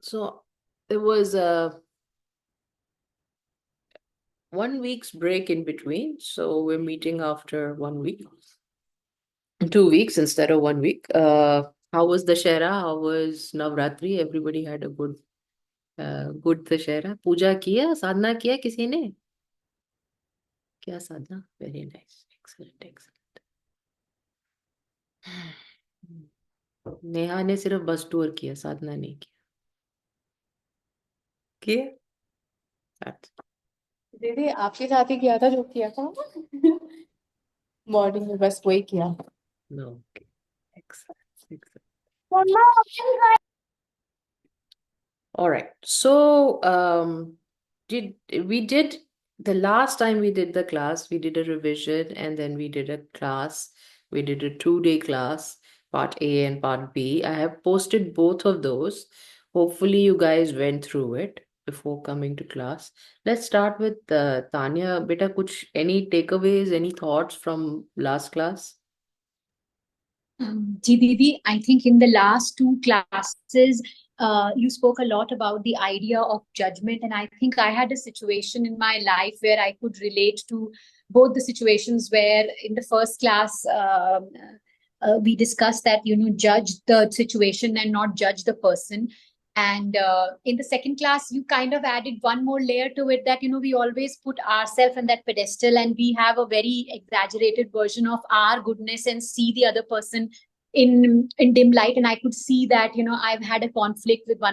So there was a 1 week's break in between. So we're meeting after 1 week, 2 weeks instead of 1 week. How was the Shera? How was Navratri? Everybody had a good Dashera. पूजा किया, साधना किया किसी ने? क्या साधना? Very nice. Excellent, excellent. Neha ने सिर्फ बस tour किया, साधना नहीं किया. किया? अच्छा. दीदी आपके साथ ही किया था जो किया था मॉर्निंग में बस वही किया. No. Okay. Excellent, excellent. All right. So, did we did the last time we did the class, we did a revision and then we did a class. We did a 2-day class, part A and part B. I have posted both of those. Hopefully, you guys went through it before coming to class. Let's start with Tanya. Beta, any takeaways, any thoughts from last class? Didi, I think in the last two classes, you spoke a lot about the idea of judgment. And I think I had a situation in my life where I could relate to both the situations where in the first class, we discussed that, judge the situation and not judge the person. And in the second class, you kind of added one more layer to it that, we always put ourselves on that pedestal and we have a very exaggerated version of our goodness and see the other person in dim light. And I could see that, I've had a conflict with my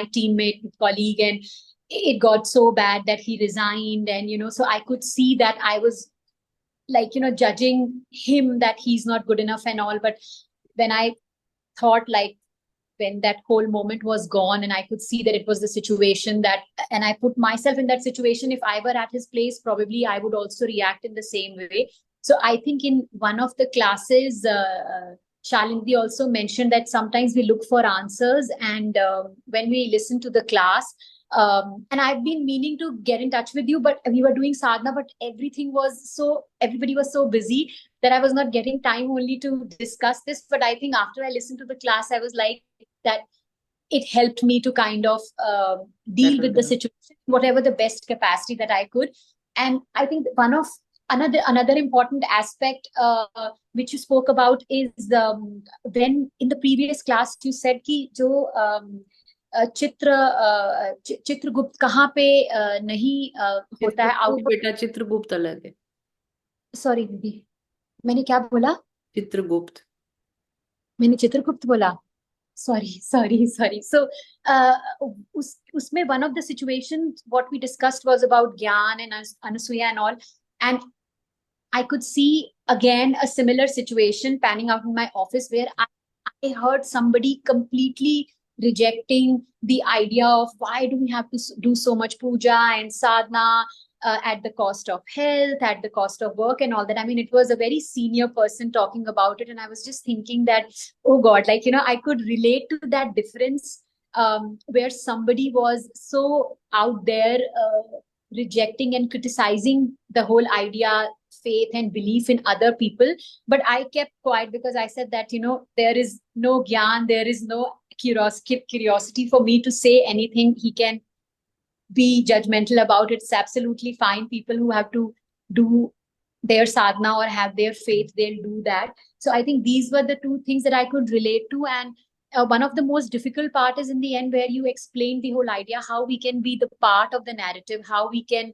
teammate, with colleague, and it got so bad that he resigned. And, so I could see that I was like, judging him that he's not good enough and all. But when I thought like, when that whole moment was gone and I could see that it was the situation that, and I put myself in that situation, if I were at his place, probably I would also react in the same way. So I think in one of the classes, Shalini also mentioned that sometimes we look for answers, and when we listen to the class, and I've been meaning to get in touch with you, but we were doing sadhana, but everybody was so busy that I was not getting time only to discuss this. But I think after I listened to the class, I was like, that it helped me to kind of deal with the situation, whatever the best capacity that I could. And I think another important aspect which you spoke about is when in the previous class you said कि जो चित्रगुप्त कहाँ पे नहीं होता है out. बेटा चित्रगुप्त अलग है. सॉरी दीदी, मैंने क्या बोला? चित्रगुप्त. मैंने चित्रगुप्त बोला. Sorry. So, usme one of the situations what we discussed was about Gyan and Anasuya and all, and I could see again a similar situation panning out in my office where I heard somebody completely rejecting the idea of why do we have to do so much puja and sadhana at the cost of health, at the cost of work and all that. I mean, it was a very senior person talking about it. And I was just thinking that, oh God, like, I could relate to that difference where somebody was so out there rejecting and criticizing the whole idea, faith and belief in other people. But I kept quiet because I said that, there is no gyan, there is no curiosity for me to say anything. He can be judgmental about it. It's absolutely fine. People who have to do their sadhana or have their faith, they'll do that. So I think these were the two things that I could relate to. And one of the most difficult part is in the end where you explain the whole idea, how we can be the part of the narrative, how we can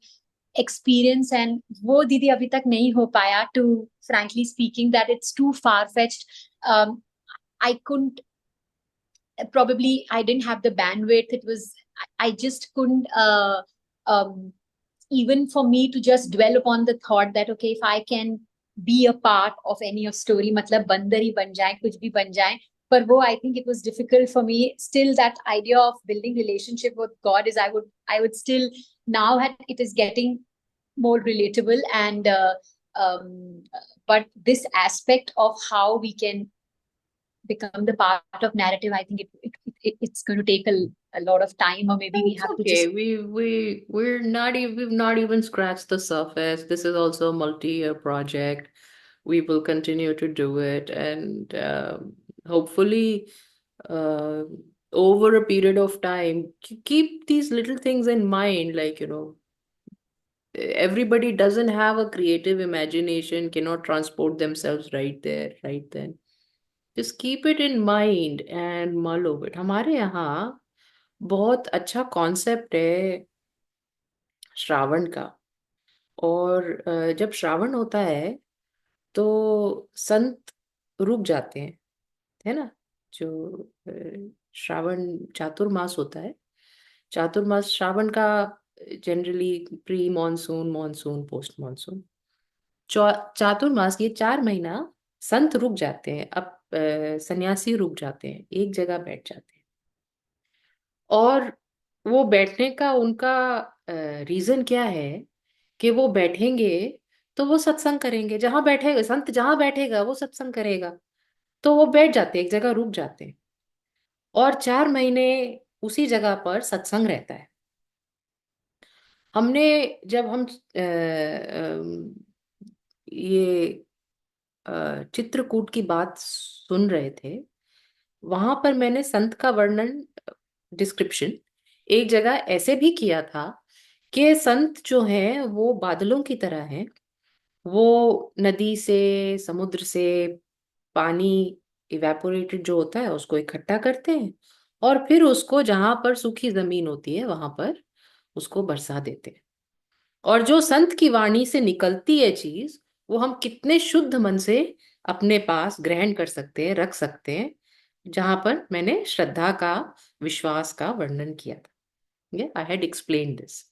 experience. And wo didi abhi tak nahi ho paya, to frankly speaking, that it's too far-fetched. I couldn't, probably I didn't have the bandwidth. I just couldn't even for me to just dwell upon the thought that, okay, if I can be a part of any of story, matlab bandar hi ban jaye, kuch bhi ban jaye. But I think it was difficult for me. Still, that idea of building relationship with God is, I would still now it is getting more relatable. And but this aspect of how we can become the part of narrative, I think it's going to take a lot of time, or maybe we have to just. We've not even scratched the surface. This is also a multi-year project. We will continue to do it, and hopefully over a period of time. Keep these little things in mind, like, everybody doesn't have a creative imagination, cannot transport themselves right there, right then. Just keep it in mind and mull over it. हमारे यहाँ बहुत अच्छा concept है श्रावण का। और जब श्रावण होता है तो संत रुक जाते हैं, है ना। जो श्रावण चातुर्मास होता है, चातुर्मास श्रावण का generally pre monsoon, monsoon, post monsoon, चातुर्मास, ये 4 महीना संत रुक जाते हैं। अब सन्यासी रुक जाते हैं, एक जगह बैठ जाते हैं। और वो बैठने का उनका रीजन क्या है कि वो बैठेंगे तो वो सत्संग करेंगे। जहां बैठेगा संत, जहां बैठेगा वो सत्संग करेगा। तो वो बैठ जाते हैं, एक जगह रुक जाते हैं, और 4 महीने उसी जगह पर सत्संग रहता है। हमने जब हम ये चित्रकूट की बात सुन रहे थे, वहां पर मैंने संत का वर्णन, डिस्क्रिप्शन, एक जगह ऐसे भी किया था कि संत जो हैं वो बादलों की तरह हैं। वो नदी से, समुद्र से पानी इवेपोरेटेड जो होता है उसको इकट्ठा करते हैं, और फिर उसको जहां पर सूखी जमीन होती है वहां पर उसको बरसा देते हैं। और जो संत की वाणी से निकलती है चीज, वो हम कितने शुद्ध मन से अपने पास ग्रहण कर सकते हैं, रख सकते हैं। जहां पर मैंने श्रद्धा का, विश्वास का वर्णन किया था, आई हैड एक्सप्लेन दिस।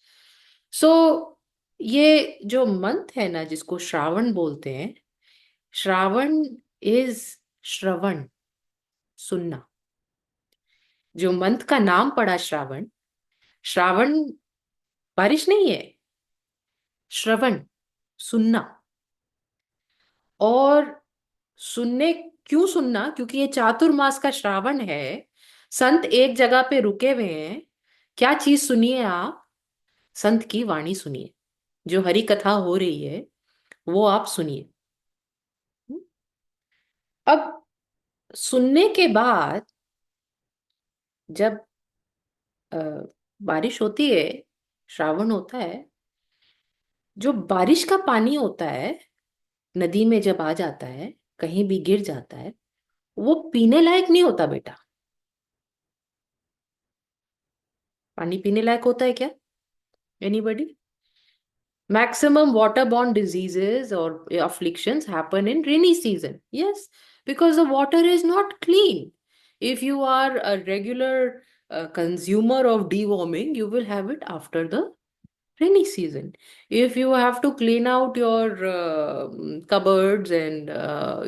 सो ये जो मंथ है ना, जिसको श्रावण बोलते हैं, श्रावण इज श्रवण, सुनना। जो मंथ का नाम पड़ा श्रावण, श्रावण बारिश नहीं है, श्रवण, सुनना। और सुनने, क्यों सुनना? क्योंकि ये चातुर्मास का श्रावण है, संत एक जगह पे रुके हुए हैं। क्या चीज सुनिए आप? संत की वाणी सुनिए। जो हरि कथा हो रही है वो आप सुनिए। अब सुनने के बाद जब अ, बारिश होती है, श्रावण होता है, जो बारिश का पानी होता है नदी में जब आ जाता है, कहीं भी गिर जाता है, वो पीने लायक नहीं होता बेटा। पानी पीने लायक होता है क्या? Anybody? Maximum waterborne diseases or afflictions happen in rainy season. Yes, because the water is not clean. If you are a regular consumer of deworming, you will have it after the rainy season. If you have to clean out your cupboards and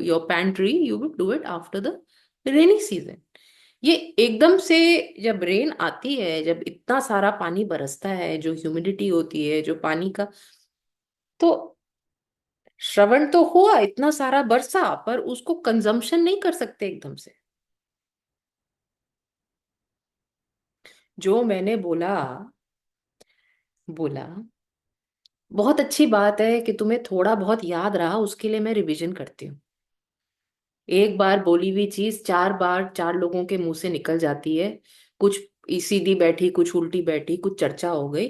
your pantry, you will do it after the rainy season. ये एकदम से जब rain आती है, जब इतना सारा पानी बरसता है, जो ह्यूमिडिटी होती है, जो पानी का, तो श्रवण तो हुआ, इतना सारा बरसा, पर उसको कंजम्पशन नहीं कर सकते एकदम से। जो मैंने बोला बोला बहुत अच्छी बात है कि तुम्हें थोड़ा बहुत याद रहा, उसके लिए मैं रिवीजन करती हूँ। एक बार बोली हुई चीज 4 बार 4 लोगों के मुंह से निकल जाती है। कुछ सीधी बैठी, कुछ उल्टी बैठी, कुछ चर्चा हो गई,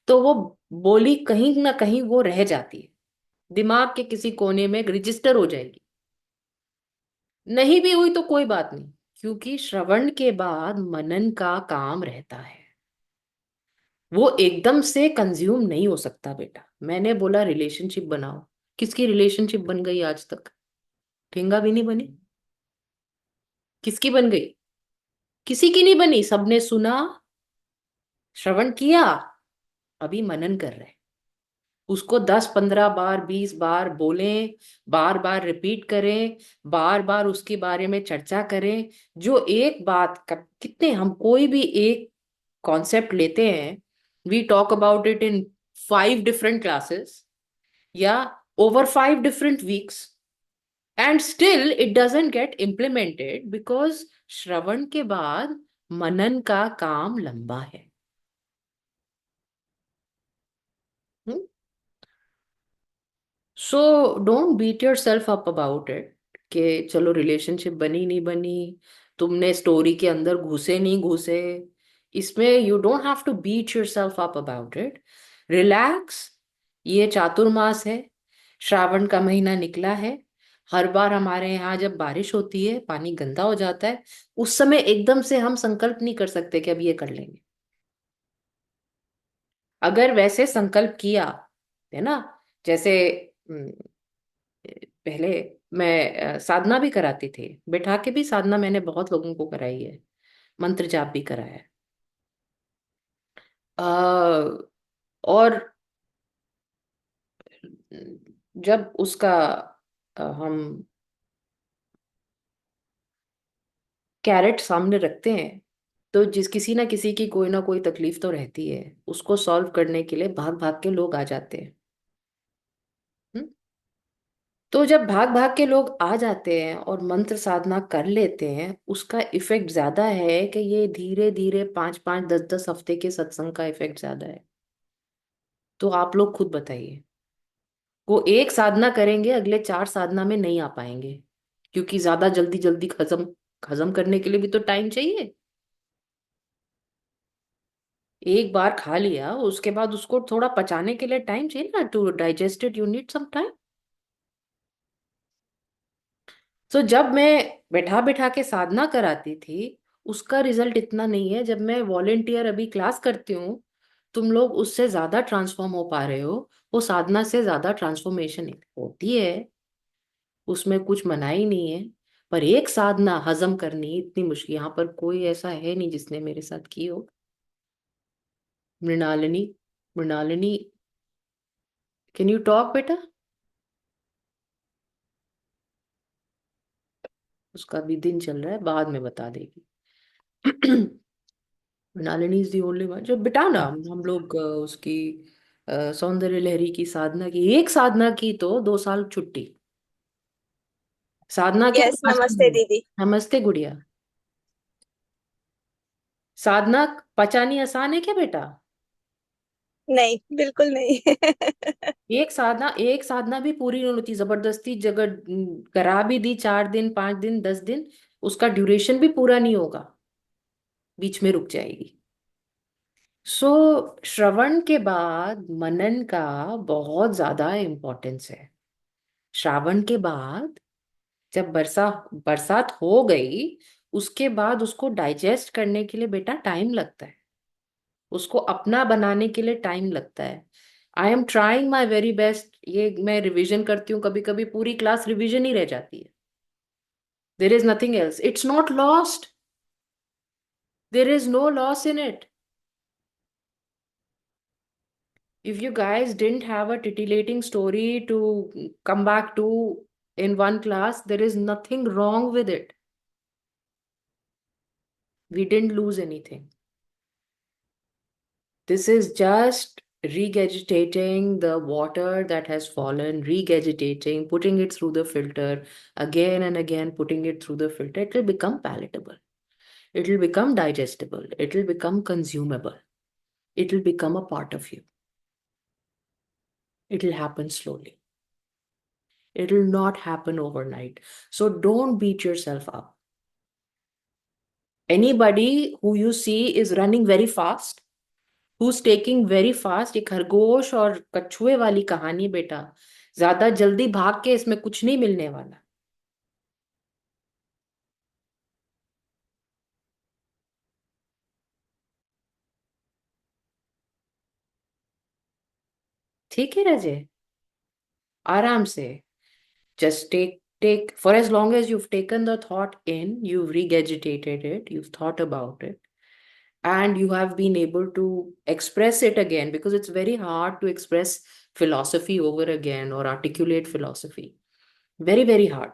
तो वो बोली कहीं ना कहीं वो रह जाती है, दिमाग के किसी कोने में रजिस्टर हो जाएगी। नहीं भी हुई तो कोई बात नहीं, क्योंकि श्रवण के बाद मनन का काम रहता है। वो एकदम से कंज्यूम नहीं हो सकता बेटा। मैंने बोला रिलेशनशिप बनाओ, किसकी रिलेशनशिप बन गई आज तक? ठेंगा भी नहीं बनी। किसकी बन गई? किसी की नहीं बनी। सबने सुना, श्रवण किया, अभी मनन कर रहे हैं। उसको 10 15 बार 20 बार बोलें, बार बार रिपीट करें, बार बार उसके बारे में चर्चा करें। जो एक बात का, कितने हम कोई भी एक कॉन्सेप्ट लेते हैं, we talk about it in 5 different classes या over 5 different weeks, and still it doesn't get implemented, because श्रवण के बाद मनन का काम लंबा है। So don't beat yourself up about it कि चलो रिलेशनशिप बनी नहीं बनी, तुमने स्टोरी के अंदर घुसे नहीं घुसे, इसमें you don't have to beat yourself up about it. Relax. ये चातुर्मास है, श्रावण का महीना निकला है। हर बार हमारे यहाँ जब बारिश होती है, पानी गंदा हो जाता है, उस समय एकदम से हम संकल्प नहीं कर सकते कि अब ये कर लेंगे। अगर वैसे संकल्प किया, है ना, जैसे पहले मैं साधना भी कराती थी, बैठा के भी साधना मैंने बहुत लोगों को कराई है, मंत्र जाप भी कराया है। और जब उसका हम कैरेट सामने रखते हैं, तो जिस किसी ना किसी की कोई ना कोई तकलीफ तो रहती है, उसको सॉल्व करने के लिए भाग भाग के लोग आ जाते हैं। हम्म? तो जब भाग भाग के लोग आ जाते हैं और मंत्र साधना कर लेते हैं, उसका इफेक्ट ज्यादा है कि ये धीरे धीरे 5 5 10 10 हफ्ते के सत्संग का इफेक्ट ज्यादा है। तो आप लोग खुद बताइए, वो एक साधना करेंगे, अगले 4 साधना में नहीं आ पाएंगे, क्योंकि ज्यादा जल्दी जल्दी हजम हजम करने के लिए भी तो टाइम चाहिए। एक बार खा लिया, उसके बाद उसको थोड़ा पचाने के लिए टाइम चाहिए ना, to digest it you need some time. तो जब मैं बैठा बैठा के साधना कराती थी, उसका रिजल्ट इतना नहीं है। जब मैं वॉलेंटियर अभी क्लास करती हूँ, तुम लोग उससे ज्यादा ट्रांसफॉर्म हो पा रहे हो। वो साधना से ज्यादा ट्रांसफॉर्मेशन होती है, उसमें कुछ मना ही नहीं है। पर एक साधना हजम करनी इतनी मुश्किल, यहाँ पर कोई ऐसा है नहीं जिसने मेरे साथ की हो। Mrinalini, Mrinalini, can you talk बेटा? उसका भी दिन चल रहा है, बाद में बता देगी। Mrinalini is the only one जो बेटा ना, हम लोग उसकी सौंदर्य लहरी की साधना की, एक साधना की तो 2 साल छुट्टी। साधना के यस, नमस्ते दीदी। नमस्ते गुड़िया। साधना पचानी आसान है क्या बेटा? नहीं, बिल्कुल नहीं। एक साधना भी पूरी नहीं होती, जबरदस्ती जगह करा भी दी, 4 दिन 5 दिन 10 दिन, उसका ड्यूरेशन भी पूरा नहीं होगा, बीच में रुक जाएगी। सो श्रवण के बाद मनन का बहुत ज्यादा इम्पोर्टेंस है। श्रावण के बाद जब बरसात हो गई, उसके बाद उसको डाइजेस्ट करने के लिए बेटा टाइम लगता है, उसको अपना बनाने के लिए टाइम लगता है। I am trying my very best. ये मैं रिवीजन करती हूँ, कभी कभी पूरी क्लास रिवीजन ही रह जाती है। There is nothing else, it's not lost, there is no loss in it. If you guys didn't have a titillating story to come back to in one class, there is nothing wrong with it. We didn't lose anything. This is just regurgitating the water that has fallen, regurgitating, putting it through the filter again and again, putting it through the filter. It will become palatable. It will become digestible. It will become consumable. It will become a part of you. It will happen slowly. It will not happen overnight. So don't beat yourself up. Anybody who you see is running very fast, who's taking very fast, ये खरगोश और कछुए वाली कहानी बेटा, ज्यादा जल्दी भाग के इसमें कुछ नहीं मिलने वाला। ठीक है रजे, आराम से, just take for as long as you've taken the thought in, you've regurgitated it, you've thought about it, and you have been able to express it again, because it's very hard to express philosophy over again or articulate philosophy. Very, very hard.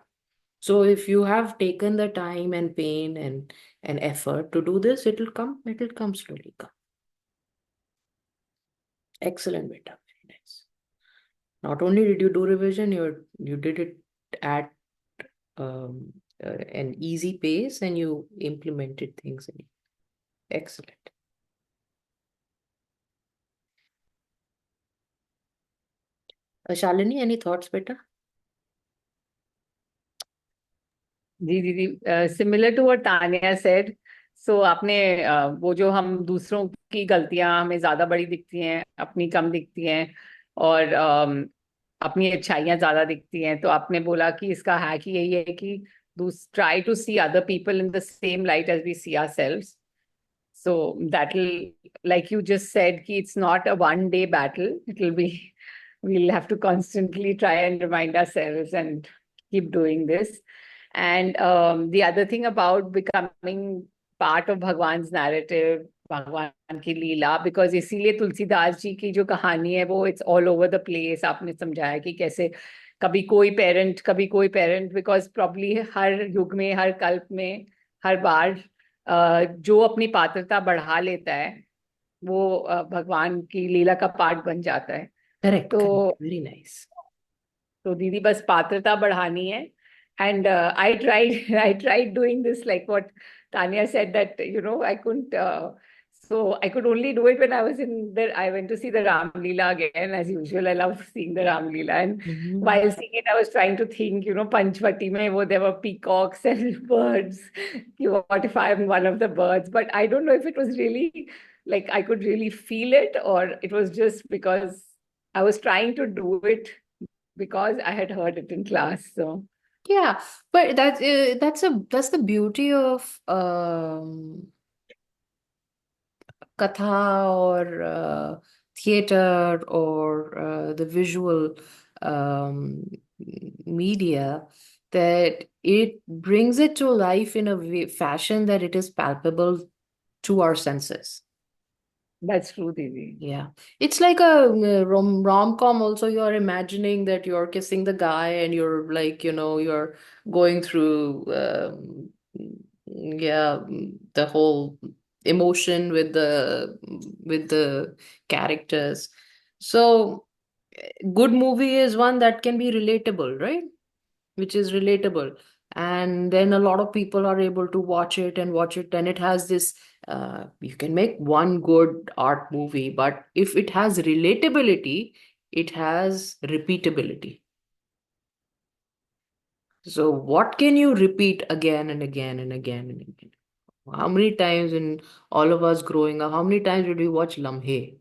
So if you have taken the time and pain and effort to do this, it will come slowly come. Excellent, beta. Very nice. Not only did you do revision, you did it at an easy pace, and you implemented things in it. Excellent. Shalini, any thoughts, beta? जी दीदी, similar to what Tania said. So आपने वो जो हम दूसरों की गलतियां हमें ज्यादा बड़ी दिखती हैं, अपनी कम दिखती हैं, और अपनी अच्छाइयां ज्यादा दिखती हैं, तो आपने बोला कि इसका हैक यही है कि try to see other people in the same light as we see ourselves. So that'll, like you just said, ki it's not a one day battle. It'll be, we'll have to constantly try and remind ourselves and keep doing this. And the other thing about becoming part of Bhagwan's narrative, भगवान की लीला, because इसीलिए तुलसीदास जी की जो कहानी है वो it's all over the place. आपने समझाया कि कैसे कभी कोई पेरेंट, कभी कोई पेरेंट, बिकॉज प्रॉब्ली हर युग में, हर कल्प में, हर बार जो अपनी पात्रता बढ़ा लेता है वो भगवान की लीला का पार्ट बन जाता है. Correct, तो correct. Very nice. तो दीदी बस पात्रता बढ़ानी है. And I tried doing this, like what Tanya said, that I couldn't. So I could only do it when I was in there. I went to see the Ram Leela again, as usual. I love seeing the Ram Leela, and while seeing it, I was trying to think, Panchvati mein there were peacocks and birds. What if I'm one of the birds? But I don't know if it was really like I could really feel it, or it was just because I was trying to do it because I had heard it in class. So Yeah, but that's the beauty of katha or theater or the visual um, media, that it brings it to life in a fashion that it is palpable to our senses. that's true, Didi. Yeah, it's like a rom-com also. You're imagining that you're kissing the guy and you're like, you're going through, yeah, the whole emotion with the characters. So, good movie is one that can be relatable, right? Which is relatable. And then a lot of people are able to watch it, and it has this you can make one good art movie, but if it has relatability, it has repeatability. So what can you repeat again and again and again and again? How many times in all of us growing up, how many times did we watch Lamhe?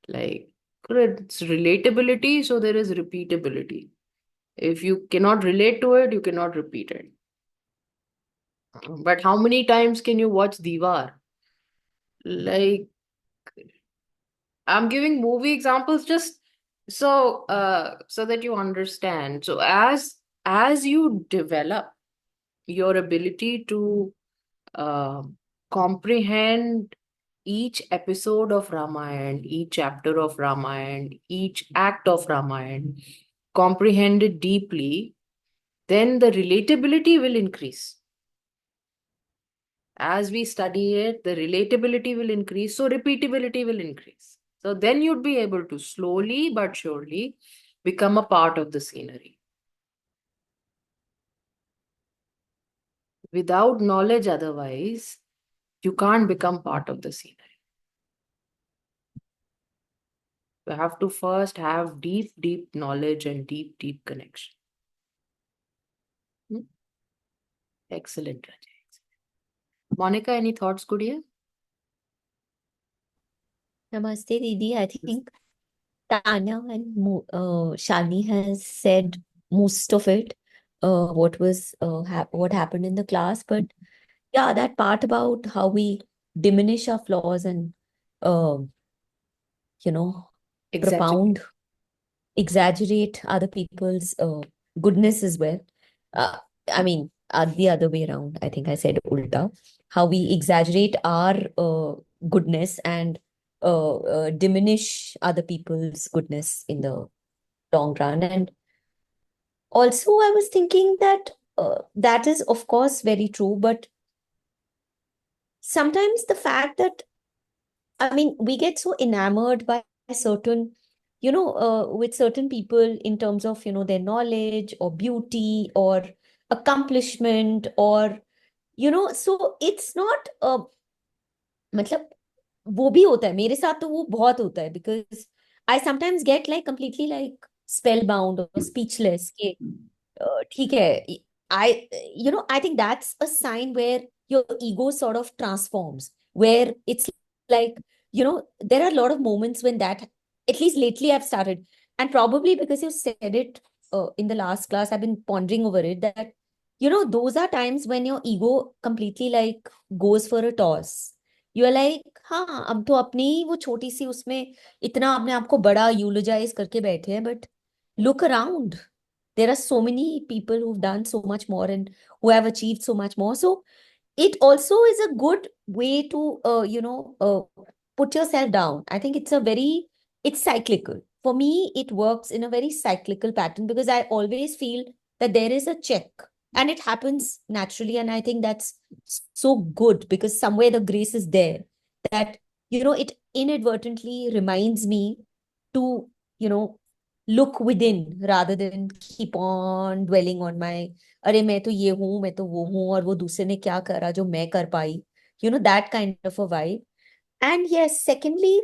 Like, it's relatability, so there is repeatability. If you cannot relate to it, you cannot repeat it. But how many times can you watch Diwar? Like, I'm giving movie examples just so that you understand. So as you develop your ability to uh, comprehend each episode of Ramayana, each chapter of Ramayana, each act of Ramayana, comprehend it deeply, then the relatability will increase. As we study it, the relatability will increase, so repeatability will increase. So then you'd be able to slowly but surely become a part of the scenery. Without knowledge, otherwise, you can't become part of the scenery. You have to first have deep, deep knowledge and deep, deep connection. Hmm? Excellent, Rajay. Monica, any thoughts, Gudia? Namaste, Didi. I think Tanya and Shani has said most of it, what happened in the class. But yeah, that part about how we diminish our flaws and, uh, you know, Exaggerate. exaggerate other people's goodness as well. Uh, I mean, the other way around. I think I said ulta. How we exaggerate our goodness and diminish other people's goodness in the long run. And also, I was thinking that that is, of course, very true. But sometimes the fact that, I mean, we get so enamored by certain, with certain people in terms of, their knowledge or beauty or accomplishment or, so it's not, मतलब वो भी होता है मेरे साथ तो वो बहुत होता है because I sometimes get like completely like spellbound or speechless कि ठीक है I think that's a sign where your ego sort of transforms, where it's like, there are a lot of moments when that, at least lately, I've started. And probably because you said it in the last class, I've been pondering over it that, those are times when your ego completely like goes for a toss. You're like, हाँ अब तो अपनी वो छोटी सी उसमें इतना अपने आप को बड़ा यूलोजाइज करके बैठे हैं, but look around. There are so many people who've done so much more and who have achieved so much more. So it also is a good way to put yourself down. I think it's cyclical. For me, it works in a very cyclical pattern because I always feel that there is a check and it happens naturally. And I think that's so good because somewhere the grace is there that, it inadvertently reminds me to, you know, look within rather than keep on dwelling on my, अरे मैं तो ये हूं, मैं तो वो हूं, और वो दूसरे ने क्या करा जो मैं कर पाई, that kind of a vibe. And yes, secondly,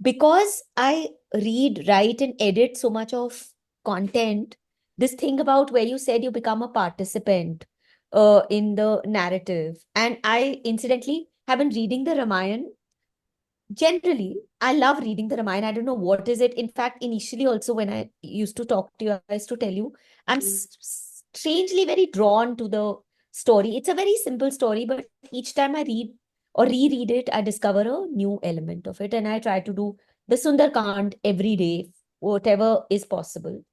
because I read, write, and edit so much of content, this thing about where you said you become a participant in the narrative. And I incidentally have been reading the Ramayana. Generally, I love reading the Ramayana. I don't know what is it. In fact, initially also when I used to talk to you, I used to tell you, I'm strangely very drawn to the story. It's a very simple story, but each time I read or reread it, I discover a new element of it. And I try to do the Sundarkand every day, whatever is possible.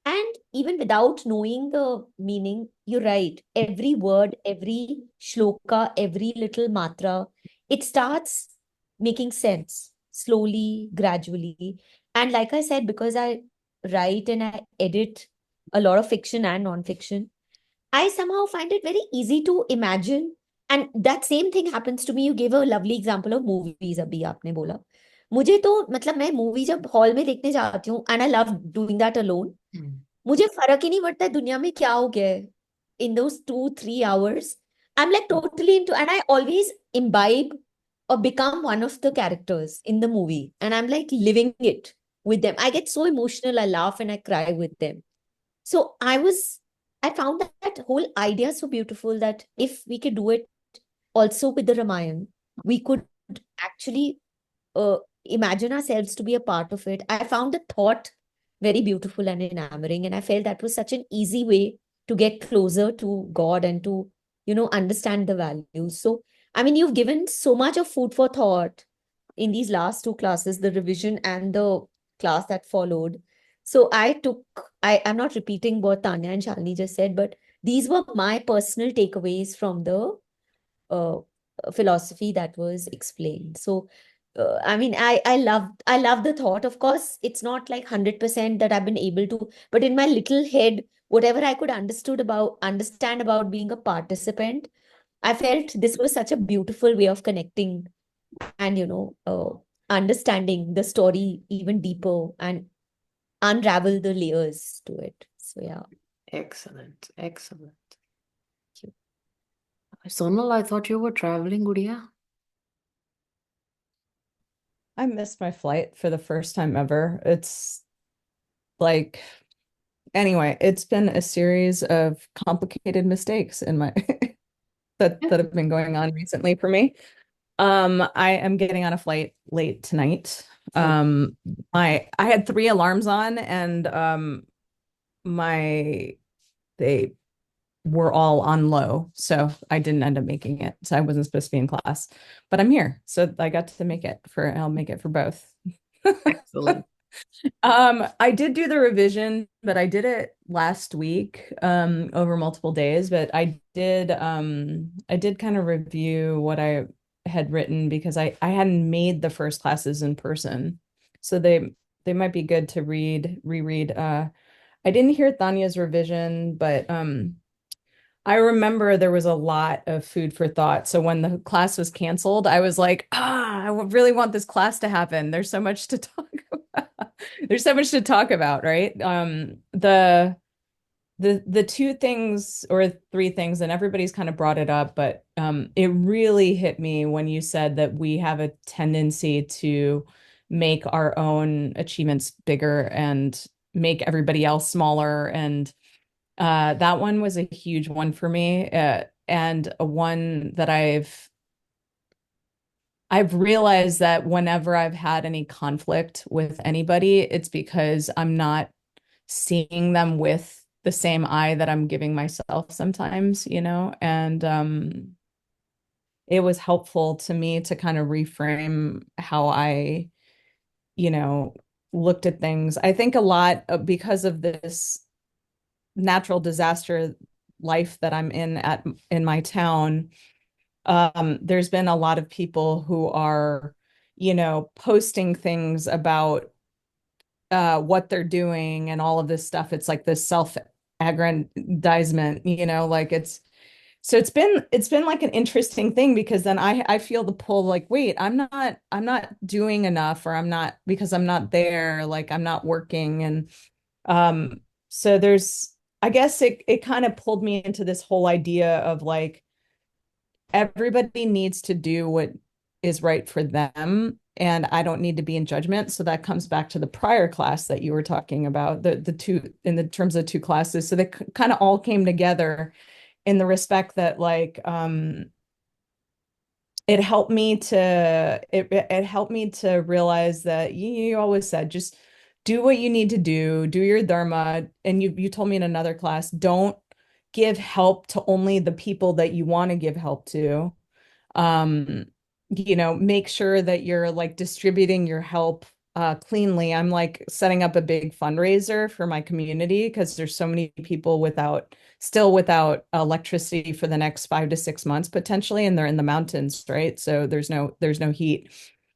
And even without knowing the meaning, you're right. Every word, every shloka, every little matra, it starts making sense slowly, gradually. And like I said, because I write and I edit a lot of fiction and non-fiction, I somehow find it very easy to imagine. And that same thing happens to me. You gave a lovely example of movies अभी आपने बोला. मुझे तो मतलब मैं movie जब hall में देखने जाती हूँ and I love doing that alone. मुझे फर्क ही नहीं पड़ता दुनिया में क्या हो गया है. In those 2-3 hours, I'm like totally into, and I always imbibe or become one of the characters in the movie. And I'm like living it with them. I get so emotional, I laugh and I cry with them. So I found that whole idea so beautiful that if we could do it also with the Ramayana, we could actually imagine ourselves to be a part of it. I found the thought very beautiful and enamoring, and I felt that was such an easy way to get closer to God and to, understand the values. So, I mean, you've given so much of food for thought in these last two classes, the revision and the class that followed. So I'm not repeating what Tanya and Shalini just said, but these were my personal takeaways from the uh, philosophy that was explained. So, I mean, I love the thought. Of course, it's not like 100% that I've been able to, but in my little head, whatever I could understand about being a participant, I felt this was such a beautiful way of connecting and, understanding the story even deeper and unravel the layers to it. So yeah. Excellent, excellent. Sonal, I thought you were traveling, Gudiya. I missed my flight for the first time ever. It's like, anyway, it's been a series of complicated mistakes in my that have been going on recently for me. I am getting on a flight late tonight. I had 3 alarms on and they were all on low, so I didn't end up making it. So I wasn't supposed to be in class, but I'm here, so I got to make it I'll make it for both. Excellent. I did do the revision, but I did it last week, over multiple days. But I did kind of review what I had written because I hadn't made the first classes in person, so they might be good to reread. I didn't hear Tanya's revision, but I remember there was a lot of food for thought. So when the class was canceled, I was like, I really want this class to happen. There's so much to talk about. There's so much to talk about, right? The 2 things or 3 things, and everybody's kind of brought it up, but it really hit me when you said that we have a tendency to make our own achievements bigger and make everybody else smaller. And That one was a huge one for me, and a one that I've realized that whenever I've had any conflict with anybody, it's because I'm not seeing them with the same eye that I'm giving myself sometimes, and it was helpful to me to kind of reframe how I, you know, looked at things. I think a lot because of this natural disaster life that I'm in my town. There's been a lot of people who are, posting things about what they're doing and all of this stuff. It's like this self-aggrandizement, like it's been like an interesting thing because then I feel the pull like, wait, I'm not doing enough, or I'm not, because I'm not there, like I'm not working. And so I guess it kind of pulled me into this whole idea of like everybody needs to do what is right for them, and I don't need to be in judgment. So that comes back to the prior class that you were talking about, the two, in the terms of two classes. So they kind of all came together in the respect that like it helped me to realize that you always said just do what you need to do your dharma. And you told me in another class, don't give help to only the people that you want to give help to. um make sure that you're like distributing your help cleanly. I'm like setting up a big fundraiser for my community because there's so many people still without electricity for the next 5 to 6 months potentially, and they're in the mountains, right? So there's no heat.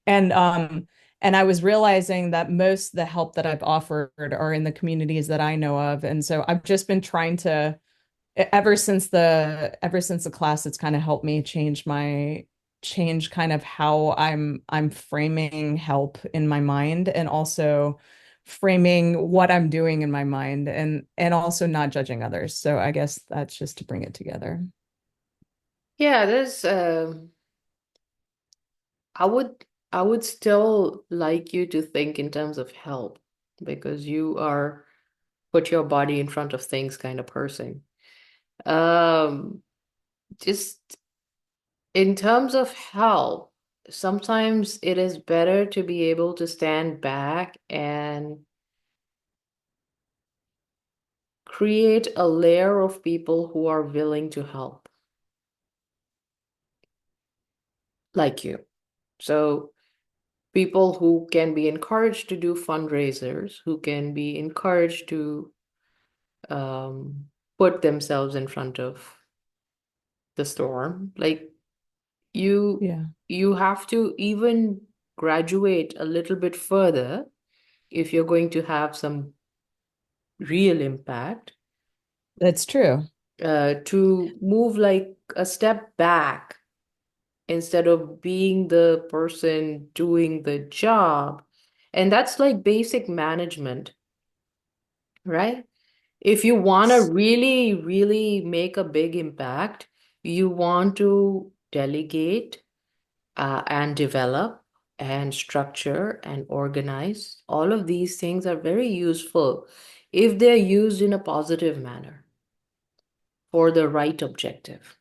And I was realizing that most of the help that I've offered are in the communities that I know of. And so I've just been trying to, ever since the class, it's kind of helped me change kind of how I'm framing help in my mind, and also framing what I'm doing in my mind, and also not judging others. So I guess that's just to bring it together. Yeah, there's I would still like you to think in terms of help because you are put your body in front of things kind of person. Um, just in terms of help, sometimes it is better to be able to stand back and create a layer of people who are willing to help, like you. So people who can be encouraged to do fundraisers, who can be encouraged to put themselves in front of the storm. Like you, Yeah. you have to even graduate a little bit further if you're going to have some real impact, That's true. to move like a step back instead of being the person doing the job. And that's like basic management, right? If you want to really, really make a big impact, you want to delegate and develop and structure and organize. All of these things are very useful if they're used in a positive manner for the right objective.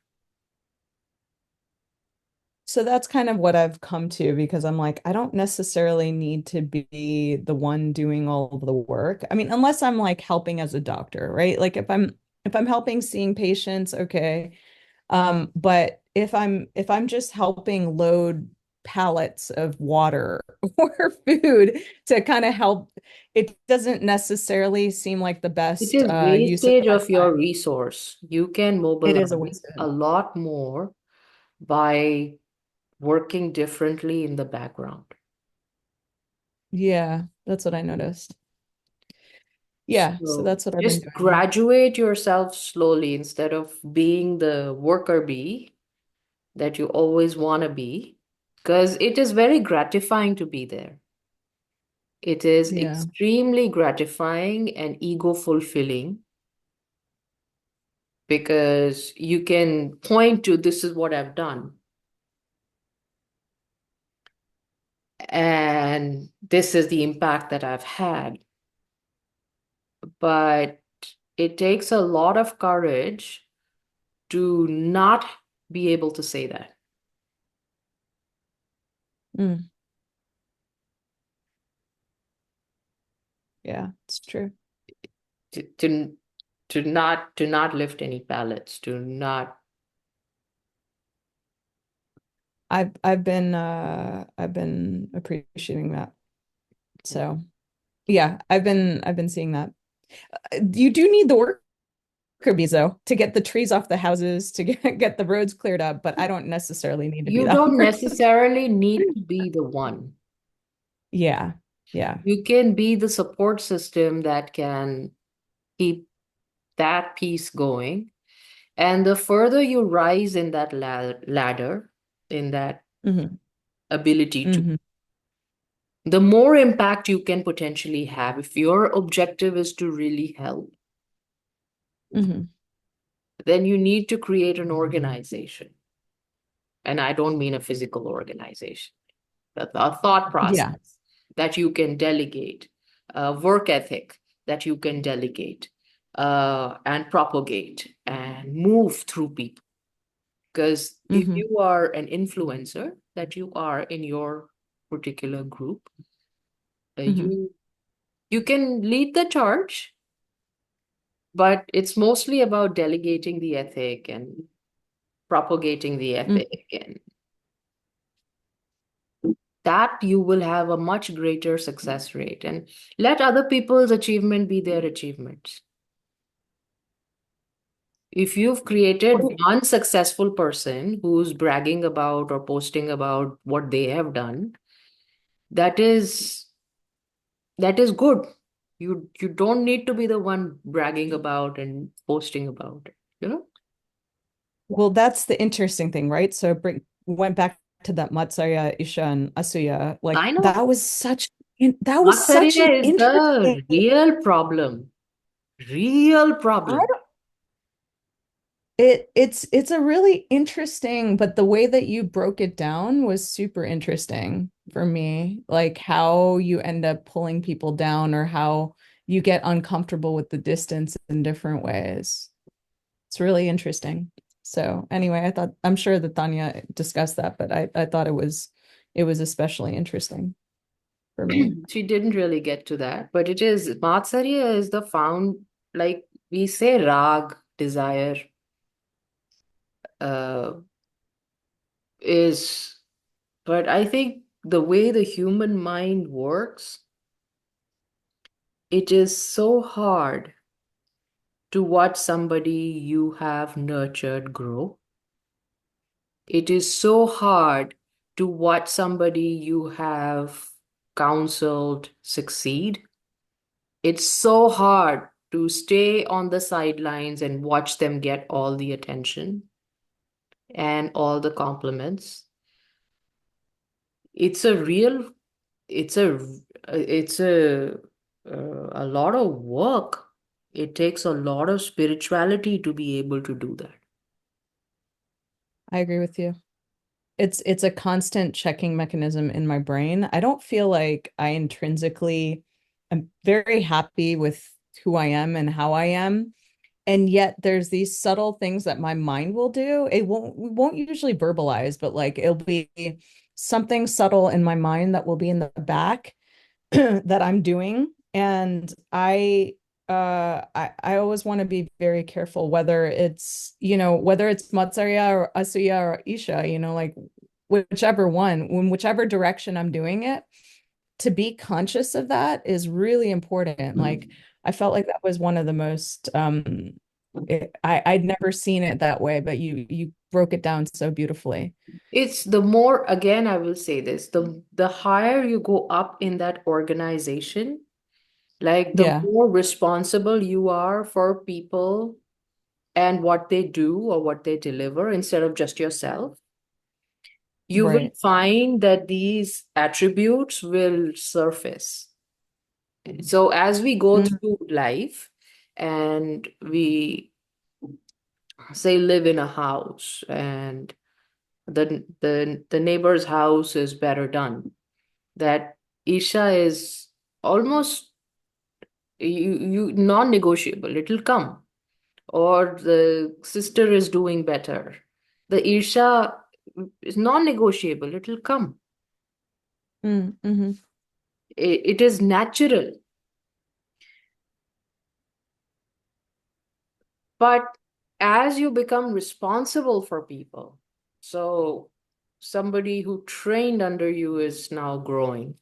So that's kind of what I've come to, because I'm like, I don't necessarily need to be the one doing all of the work. I mean, unless I'm like helping as a doctor, right? Like if I'm helping seeing patients, okay. But if I'm just helping load pallets of water or food to kind of help, it doesn't necessarily seem like the It best is use of wastage my of your time. resource. You can It is a mobilize waste of a it. lot more by working differently in the background. Yeah, that's what I noticed. Yeah, so So that's what I've been just doing. graduate yourself slowly instead of being the worker bee that you always want to be, because it is very gratifying to be there. It is Yeah. extremely gratifying and ego fulfilling because you can point to this is what I've done and this is the impact that I've had. But it takes a lot of courage to not be able to say that. Mm. Yeah, it's true. To not lift any pallets, to not. I've been appreciating that. So yeah, I've been seeing that. You do need the worker bees though to get the trees off the houses, to get the roads cleared up, but I don't necessarily need to be You that don't person. necessarily need to be the one. Yeah, yeah. You can be the support system that can keep that piece going. And the further you rise in that ladder, in that Mm-hmm. ability to, Mm-hmm. the more impact you can potentially have. If your objective is to really help, Mm-hmm. then you need to create an organization. And I don't mean a physical organization, but a thought Yeah. process that you can delegate, a work ethic that you can delegate, and propagate and move through people. Because if Mm-hmm. you are an influencer, that you are in your particular group, Mm-hmm. you can lead the charge, but it's mostly about delegating the ethic and propagating the Mm. ethic, and that you will have a much greater success rate, and let other people's achievement be their achievements. If you've created one successful person who's bragging about or posting about what they have done, that is good. You don't need to be the one bragging about and posting about it, you know? Well, that's the interesting thing, right? So went back to that Matsaya, Isha, and Asuya. Like I know. that was such an Matsarya is the interesting. real problem. Real I problem. it's a really interesting, but the way that you broke it down was super interesting for me. Like how you end up pulling people down or how you get uncomfortable with the distance in different ways. It's really interesting. So anyway, I'm sure that Tanya discussed that, but I thought it was especially interesting for me. She didn't really get to that, but it is Matsarya is the found, like we say, rag, desire, uh, is, but I think the way the human mind works, it is so hard to watch somebody you have nurtured grow. It is so hard to watch somebody you have counseled succeed. It's so hard to stay on the sidelines and watch them get all the attention and all the compliments. It's a real, it's a lot of work. It takes a lot of spirituality to be able to do that. I agree with you. It's a constant checking mechanism in my brain. I don't feel like I intrinsically am very happy with who I am and how I am. And yet there's these subtle things that my mind will do. We won't usually verbalize, but like it'll be something subtle in my mind that will be in the back that I'm doing. And I always want to be very careful whether it's, whether it's Matsarya or Asuya or Isha, like whichever one, in whichever direction I'm doing it, to be conscious of that is really important. Like I felt like that was one of the most I'd never seen it that way, but you broke it down so beautifully. It's the more, again, I will say this, the higher you go up in that organization, like the Yeah, more responsible you are for people and what they do or what they deliver instead of just yourself, you will right. find that these attributes will surface. So as we go Mm, through life and we say live in a house and the neighbor's house is better done, that Isha is almost You non-negotiable, it'll come. Or the sister is doing better. The Irsha is non-negotiable, it'll come. Mm-hmm. It is natural. But as you become responsible for people, so somebody who trained under you is now growing,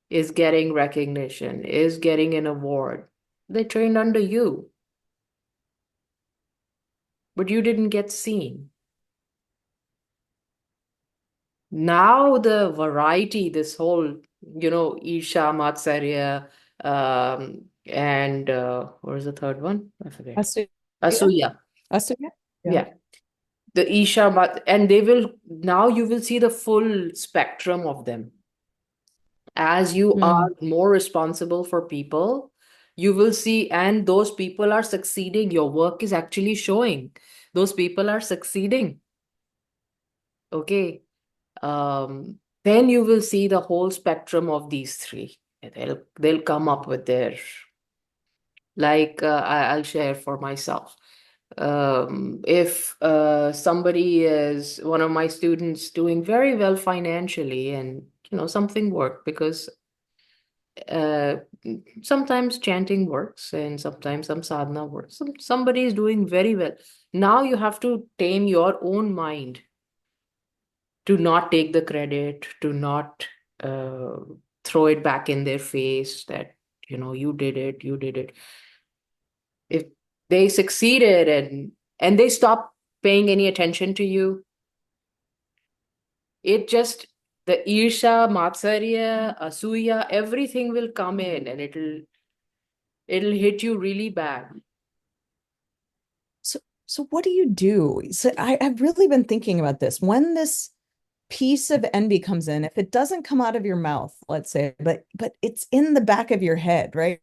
is getting recognition, is getting an award. They trained under you, but you didn't get seen. Now the variety, this whole, Isha, Matsarya, and what was the third one? I forget. Asuya? Asuya. Asuya? Yeah. The Isha, and now you will see the full spectrum of them. As you are more responsible for people, you will see, and those people are succeeding. Your work is actually showing those people are succeeding. Okay. Then you will see the whole spectrum of these three. They'll come up with their, like, I'll share for myself. If somebody is one of my students doing very well financially, and something worked, because uh, sometimes chanting works and sometimes some sadhana works. Somebody is doing very well. Now you have to tame your own mind to not take the credit, to not uh, throw it back in their face that, you did it, you did it. If they succeeded and they stop paying any attention to you, it just, the Irsha, Matsarya, Asuya, everything will come in, and it'll hit you really bad. So what do you do? So I've really been thinking about this. When this piece of envy comes in, if it doesn't come out of your mouth, let's say, but it's in the back of your head, right?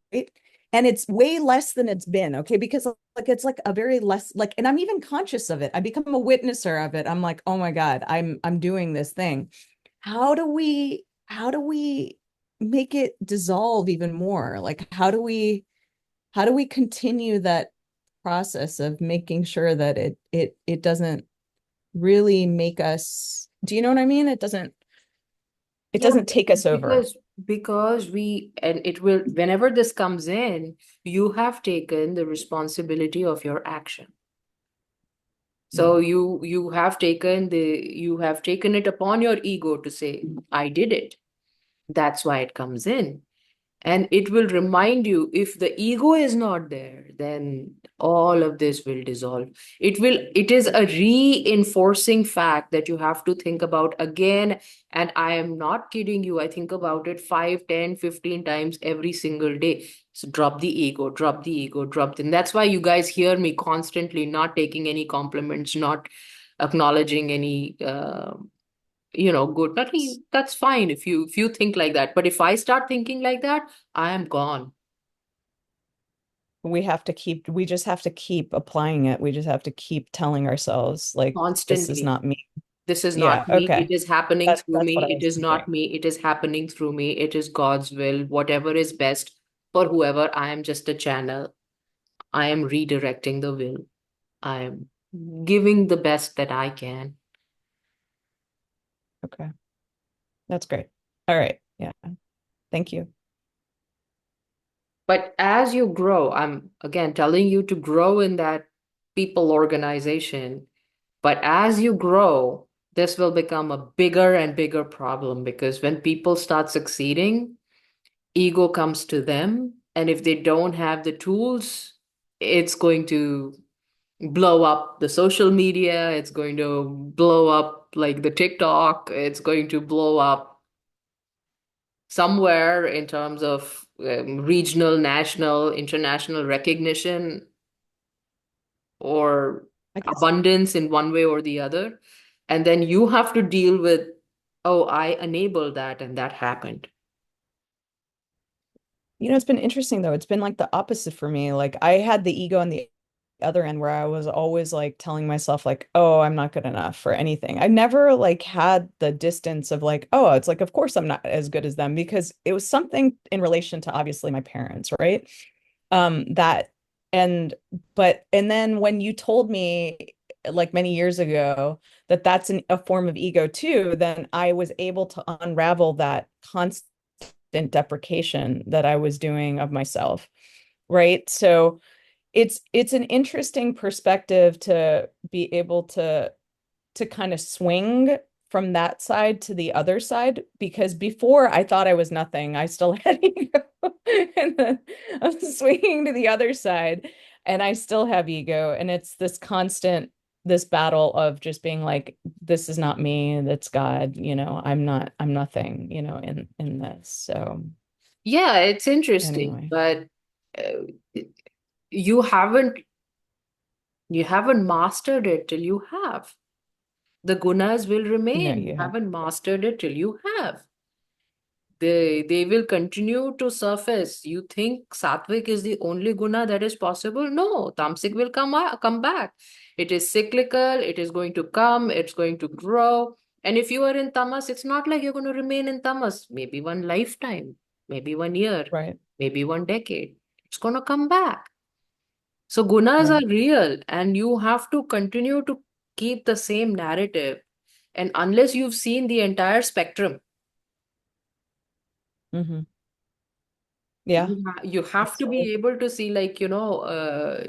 And it's way less than it's been, okay? Because like it's like a very less, like, and I'm even conscious of it. I become a witnesser of it. I'm like, oh my God, I'm doing this thing. How do we make it dissolve even more? Like how do we continue that process of making sure that it doesn't really make us, do you know what I mean? It doesn't Yeah, take us over. because and it will, whenever this comes in, you have taken the responsibility of your action. So you have taken it upon your ego to say, I did it. That's why it comes in. And it will remind you, if the ego is not there, then all of this will dissolve. It is a reinforcing fact that you have to think about again. And I am not kidding you. I think about it 5, 10, 15 times every single day. So drop the ego, drop the ego, and that's why you guys hear me constantly not taking any compliments, not acknowledging any good. That's fine if you think like that. But if I start thinking like that, I am gone We just have to keep applying it. We just have to keep telling ourselves, like, this is constantly. not me. This is Yeah, not me. okay. It is happening That's through what me. I It was is not thinking. me. It is happening through me. It is God's will. Whatever is best for whoever. I am just a channel. I am redirecting the will. I am giving the best that I can. Okay. That's great. All right. Yeah. Thank you. But as you grow, I'm again telling you to grow in that people organization. But as you grow, this will become a bigger and bigger problem, because when people start succeeding, ego comes to them. And if they don't have the tools, it's going to blow up the social media. It's going to blow up like the TikTok. It's going to blow up somewhere in terms of regional, national, international recognition, or I guess, abundance in one way or the other. And then you have to deal with, oh, I enabled that and that happened. it's been interesting though. It's been like the opposite for me. Like I had the ego and the other end where I was always like telling myself like, oh, I'm not good enough for anything. I never like had the distance of like, oh, it's like, of course I'm not as good as them because it was something in relation to obviously my parents, right? That and and then when you told me like many years ago that that's a form of ego too, then I was able to unravel that constant deprecation that I was doing of myself, right? So it's an interesting perspective to be able to kind of swing from that side to the other side because before I thought I was nothing. I still had ego. And then I'm swinging to the other side and I still have ego. And it's this constant, this battle of just being like, this is not me, that's God, I'm nothing, in this. So Yeah, it's interesting, anyway, but uh, you haven't you haven't mastered it till you have. The gunas will no, remain. You you have, haven't mastered it till you have. They will continue to surface. You think sattvic is the only guna that is possible? No, tamasic will come back. It is cyclical, it is going to come, it's going to grow. And if you are in tamas, it's not like you're going to remain in tamas. Maybe one lifetime, maybe 1 year, right, maybe 1 decade. It's going to come back. So gunas right. are real, and you have to continue to keep the same narrative. And unless you've seen the entire spectrum, Mm-hmm. Yeah, you have that's to be able to see, like,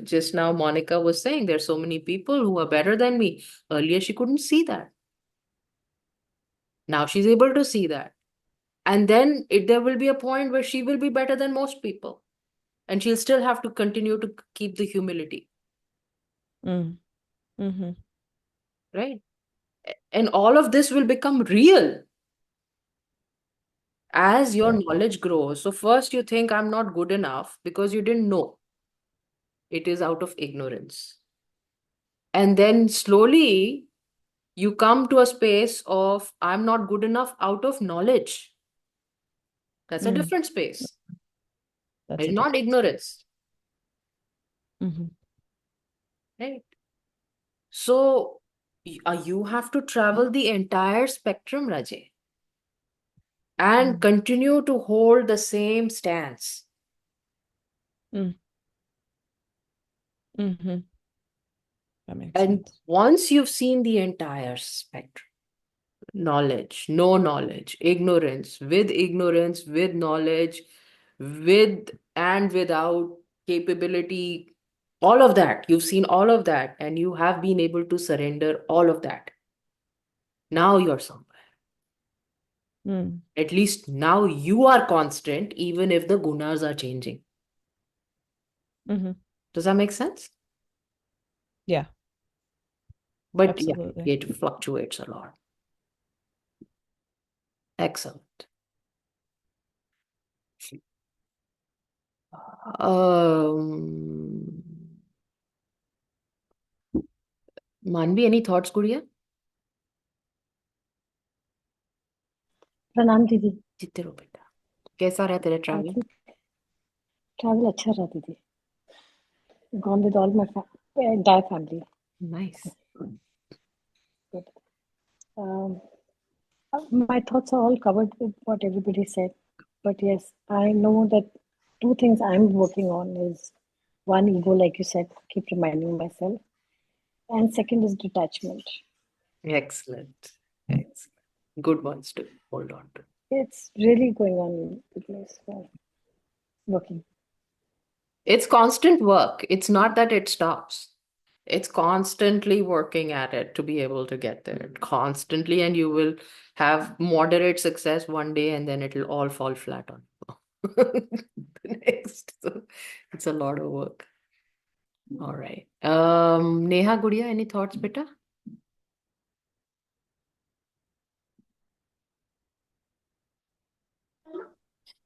just now Monica was saying, there's so many people who are better than me. Earlier, she couldn't see that. Now she's able to see that. And then there will be a point where she will be better than most people. And she'll still have to continue to keep the humility, mm, mm-hmm. right? And all of this will become real as your Right. knowledge grows. So first you think I'm not good enough because you didn't know. It is out of ignorance. And then slowly you come to a space of I'm not good enough out of knowledge. That's a Mm, different space. that's It's a not different space. ignorance, Mm-hmm. right? So you have to travel the entire spectrum, Rajay, and Mm, continue to hold the same stance. mm, mm-hmm. That makes And sense. once you've seen the entire spectrum, knowledge, no knowledge, ignorance, with knowledge, with and without capability, all of that, you've seen all of that, and you have been able to surrender all of that. Now you're somewhere. Mm, At least now you are constant, even if the gunas are changing. mm-hmm. Does that make sense? Yeah, But yeah, absolutely. it fluctuates a lot. Excellent. Um, Manvi, any thoughts, Guria? प्रणाम दीदी। जीते रहो बेटा। कैसा रहा तेरा I travel? think travel अच्छा रहा दीदी। Gone with all my entire family. Nice. Good. Um, my thoughts are all covered with what everybody said. But yes, I know that two things I'm working on is one, ego, like you said, keep reminding myself. And second is detachment. Excellent. Excellent. Good ones to hold on to. It's really going on with me. So working. It's constant work. It's not that it stops. It's constantly working at it to be able to get there. Constantly, and you will have moderate success one day, and then it'll all fall flat on you. The next. So it's a lot of work. All right. Neha, Gudia, any thoughts, beta?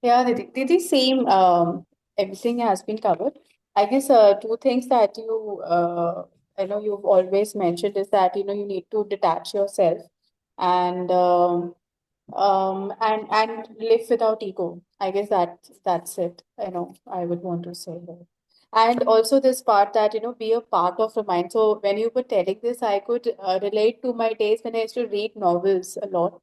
Yeah, Didi, same. Everything has been covered. I guess two things that I know you've always mentioned is that you need to detach yourself and and live without ego. I guess that's it. I would want to say that. And also this part that, be a part of the mind. So when you were telling this, I could relate to my days when I used to read novels a lot.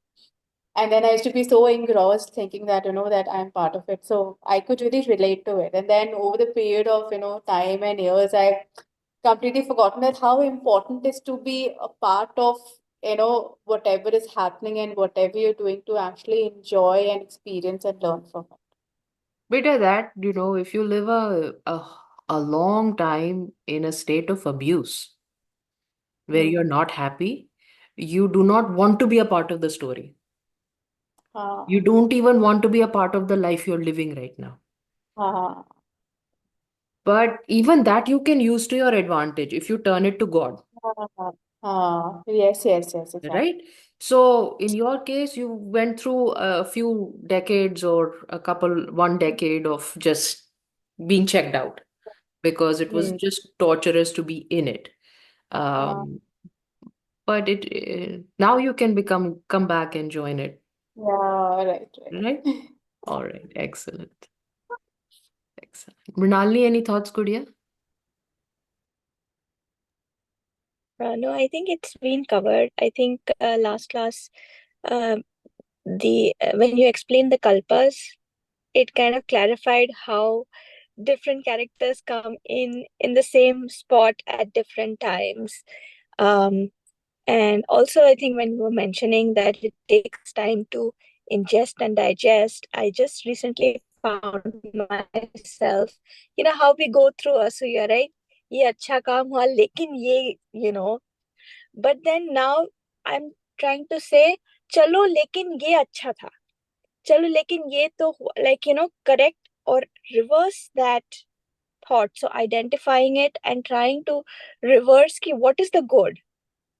And then I used to be so engrossed thinking that, that I'm part of it. So I could really relate to it. And then over the period of, time and years, I've completely forgotten that how important it is to be a part of, whatever is happening and whatever you're doing to actually enjoy and experience and learn from it. Better that, if you live a long time in a state of abuse where Hmm. you're not happy, you do not want to be a part of the story. You Ah, don't even want to be a part of the life you're living right now. ah, But even that you can use to your advantage if you turn it to God, yes, yes, yes, exactly. right? So in your case, you went through a few decades or one decade of just being checked out because it was Hmm. just torturous to be in it. Ah, Um, but now you can come back and join it, yeah, right, right? right. All right, excellent, excellent. Mrinalini, any thoughts, Gudia? No, I think it's been covered. I think last class, uh, the when you explained the kalpas, it kind of clarified how different characters come in the same spot at different times. Um, and also, I think when you were mentioning that it takes time to ingest and digest, I just recently found myself, how we go through Asuya, right? ये अच्छा काम हुआ लेकिन ये but then now I'm trying to say चलो लेकिन ये अच्छा था चलो लेकिन ये तो like correct or reverse that thought, so identifying it and trying to reverse ki what is the good,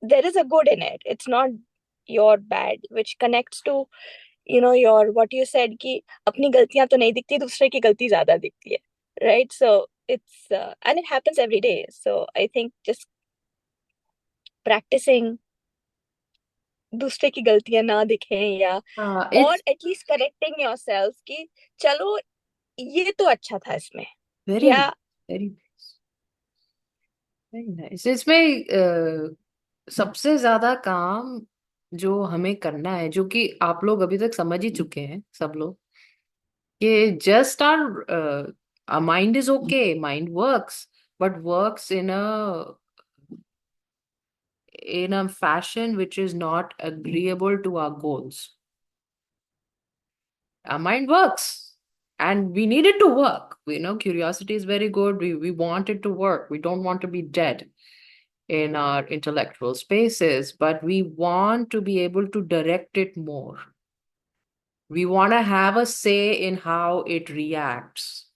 there is a good in it, it's not your bad, which connects to your what you said कि अपनी गलतियां तो नहीं दिखती दूसरे की गलती ज्यादा दिखती है, right? So it's and it happens every day, so I think just practicing दूसरे की गलतियां ना दिखें या और It's एटलीस्ट करेक्टिंग योरसेल्फ कि चलो ये तो अच्छा था इसमें very या nice, very nice, very nice. इसमें सबसे ज्यादा काम जो हमें करना है, जो कि आप लोग अभी तक समझ ही चुके हैं सब लोग, कि just our mind is okay, mind works, but works in a fashion which is not agreeable to our goals. Our mind works and we need it to work. Curiosity is very good. We want it to work. We don't want to be dead in our intellectual spaces, but we want to be able to direct it more. We want to have a say in how it reacts.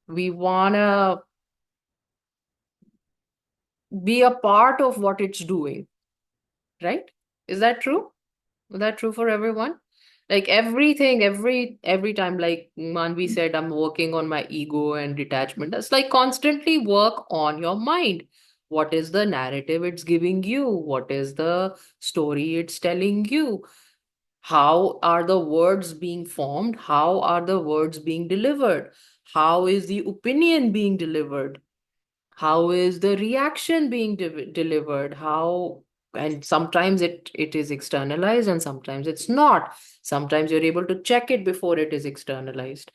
We want to be a part of what it's doing, right? Is that true? Is that true for everyone? Like everything, every time, like Manvi said, I'm working on my ego and detachment. That's like constantly work on your mind. What is the narrative it's giving you? What is the story it's telling you? How are the words being formed? How are the words being delivered? How is the opinion being delivered? How is the reaction being delivered? And sometimes it is externalized and sometimes it's not. Sometimes you're able to check it before it is externalized.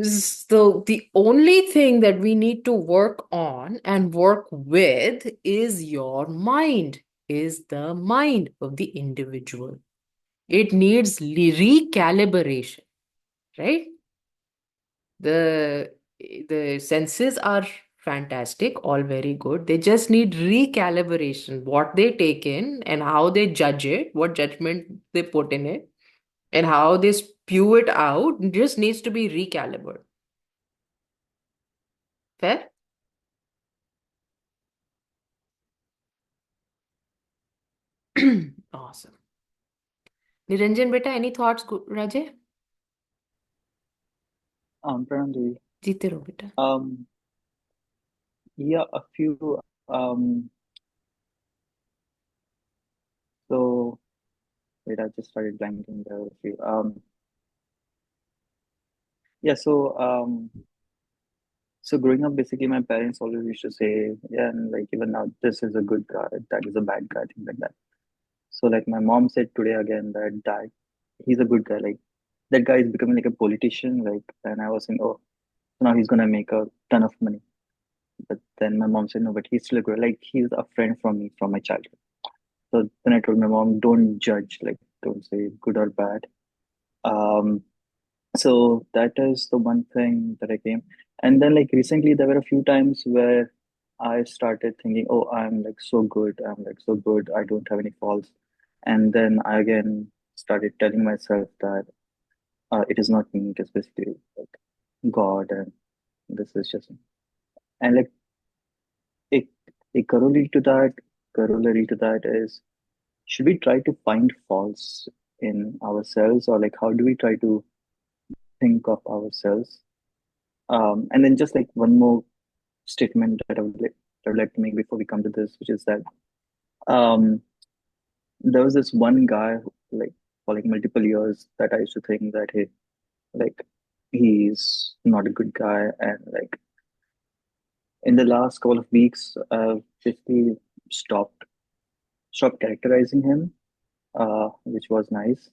So the only thing that we need to work on and work with is your mind, is the mind of the individual. It needs recalibration, right? The the senses are fantastic, all very good. They just need recalibration. What they take in and how they judge it, what judgment they put in it, and how they spew it out just needs to be recalibrated. Fair? Awesome. Niranjan beta, any thoughts, Rajay? Pranam Devi. Jeete raho beta. Yeah, a few. So wait, I just started blanking. There were a few. Yeah. So So growing up, basically, my parents always used to say, yeah, and like even now, this is a good guy, that is a bad guy, things like that. So like my mom said today again that he's a good guy, like that guy is becoming like a politician, like, and I was saying, oh, now he's gonna make a ton of money. But then my mom said, no, but he's still a good, like he's a friend from me from my childhood. So then I told my mom, don't judge, like don't say good or bad. Um, so that is the one thing that I came. And then like recently there were a few times where I started thinking, oh, I'm like so good, I'm like so good, I don't have any faults. And then I again started telling myself that it is not me, it is basically like God, and this is just me. And like a, a corollary to that is, should we try to find faults in ourselves, or like how do we try to think of ourselves? And then just like one more statement that I would like to make before we come to this, which is that um, there was this one guy who, like for like multiple years, that I used to think that hey, like he's not a good guy, and like in the last couple of weeks, I've basically stopped stopped characterizing him, which was nice.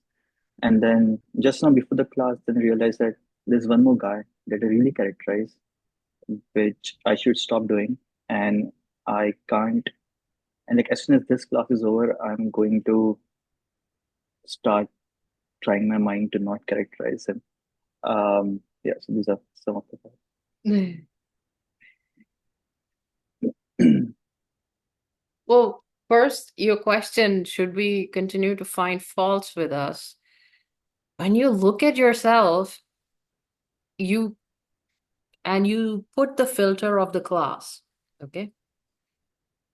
And then just now before the class, then I realized that there's one more guy that I really characterize, which I should stop doing. And I can't. And like as soon as this class is over, I'm going to start trying my mind to not characterize him. Yeah, so these are some of the thoughts. Well, first, your question, should we continue to find faults with us? When you look at yourself, you you put the filter of the class, okay?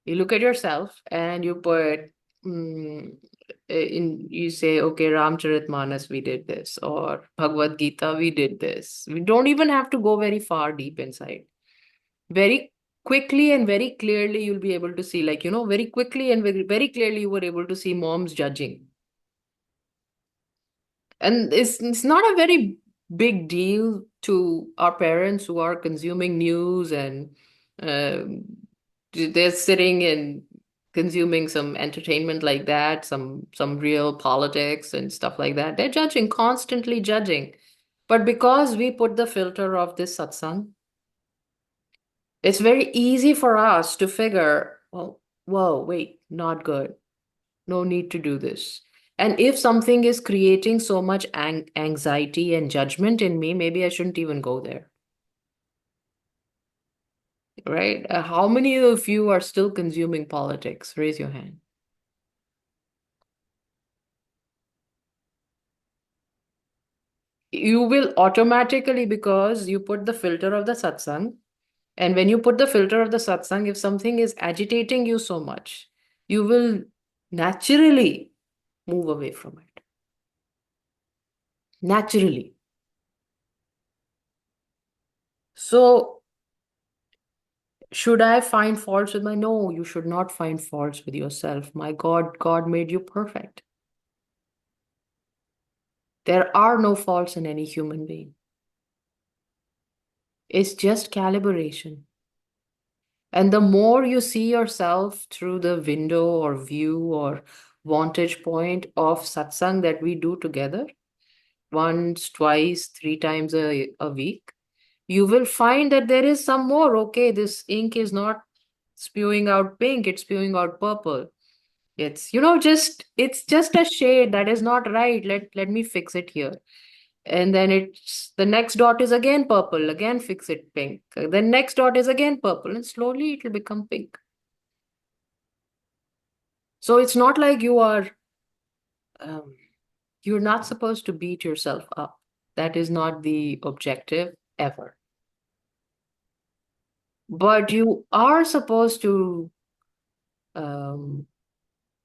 You look at yourself and you put you say, okay, Ramcharitmanas, we did this, or Bhagavad Gita, we did this. We don't even have to go very far deep inside. Very quickly and very clearly, you'll be able to see, like, very quickly and very clearly, you were able to see moms judging. And it's not a very big deal to our parents who are consuming news, and um, they're sitting and consuming some entertainment like that, some real politics and stuff like that. They're judging, constantly judging. But because we put the filter of this satsang, it's very easy for us to figure, well, whoa, wait, not good. No need to do this. And if something is creating so much anxiety and judgment in me, maybe I shouldn't even go there. Right? How many of you are still consuming politics? Raise your hand. You will automatically, because you put the filter of the satsang. And when you put the filter of the satsang, if something is agitating you so much, you will naturally move away from it. Naturally. So, should I find faults with my? No, you should not find faults with yourself. My God, God made you perfect. There are no faults in any human being. It's just calibration. And the more you see yourself through the window or view or vantage point of satsang that we do together, once, twice, three times a week, you will find that there is some more. Okay, this ink is not spewing out pink, it's spewing out purple. It's, it's just a shade that is not right. Let me fix it here. And then it's the next dot is again purple, again fix it pink. The next dot is again purple, and slowly it will become pink. So it's not like you're not supposed to beat yourself up. That is not the objective ever. But you are supposed to,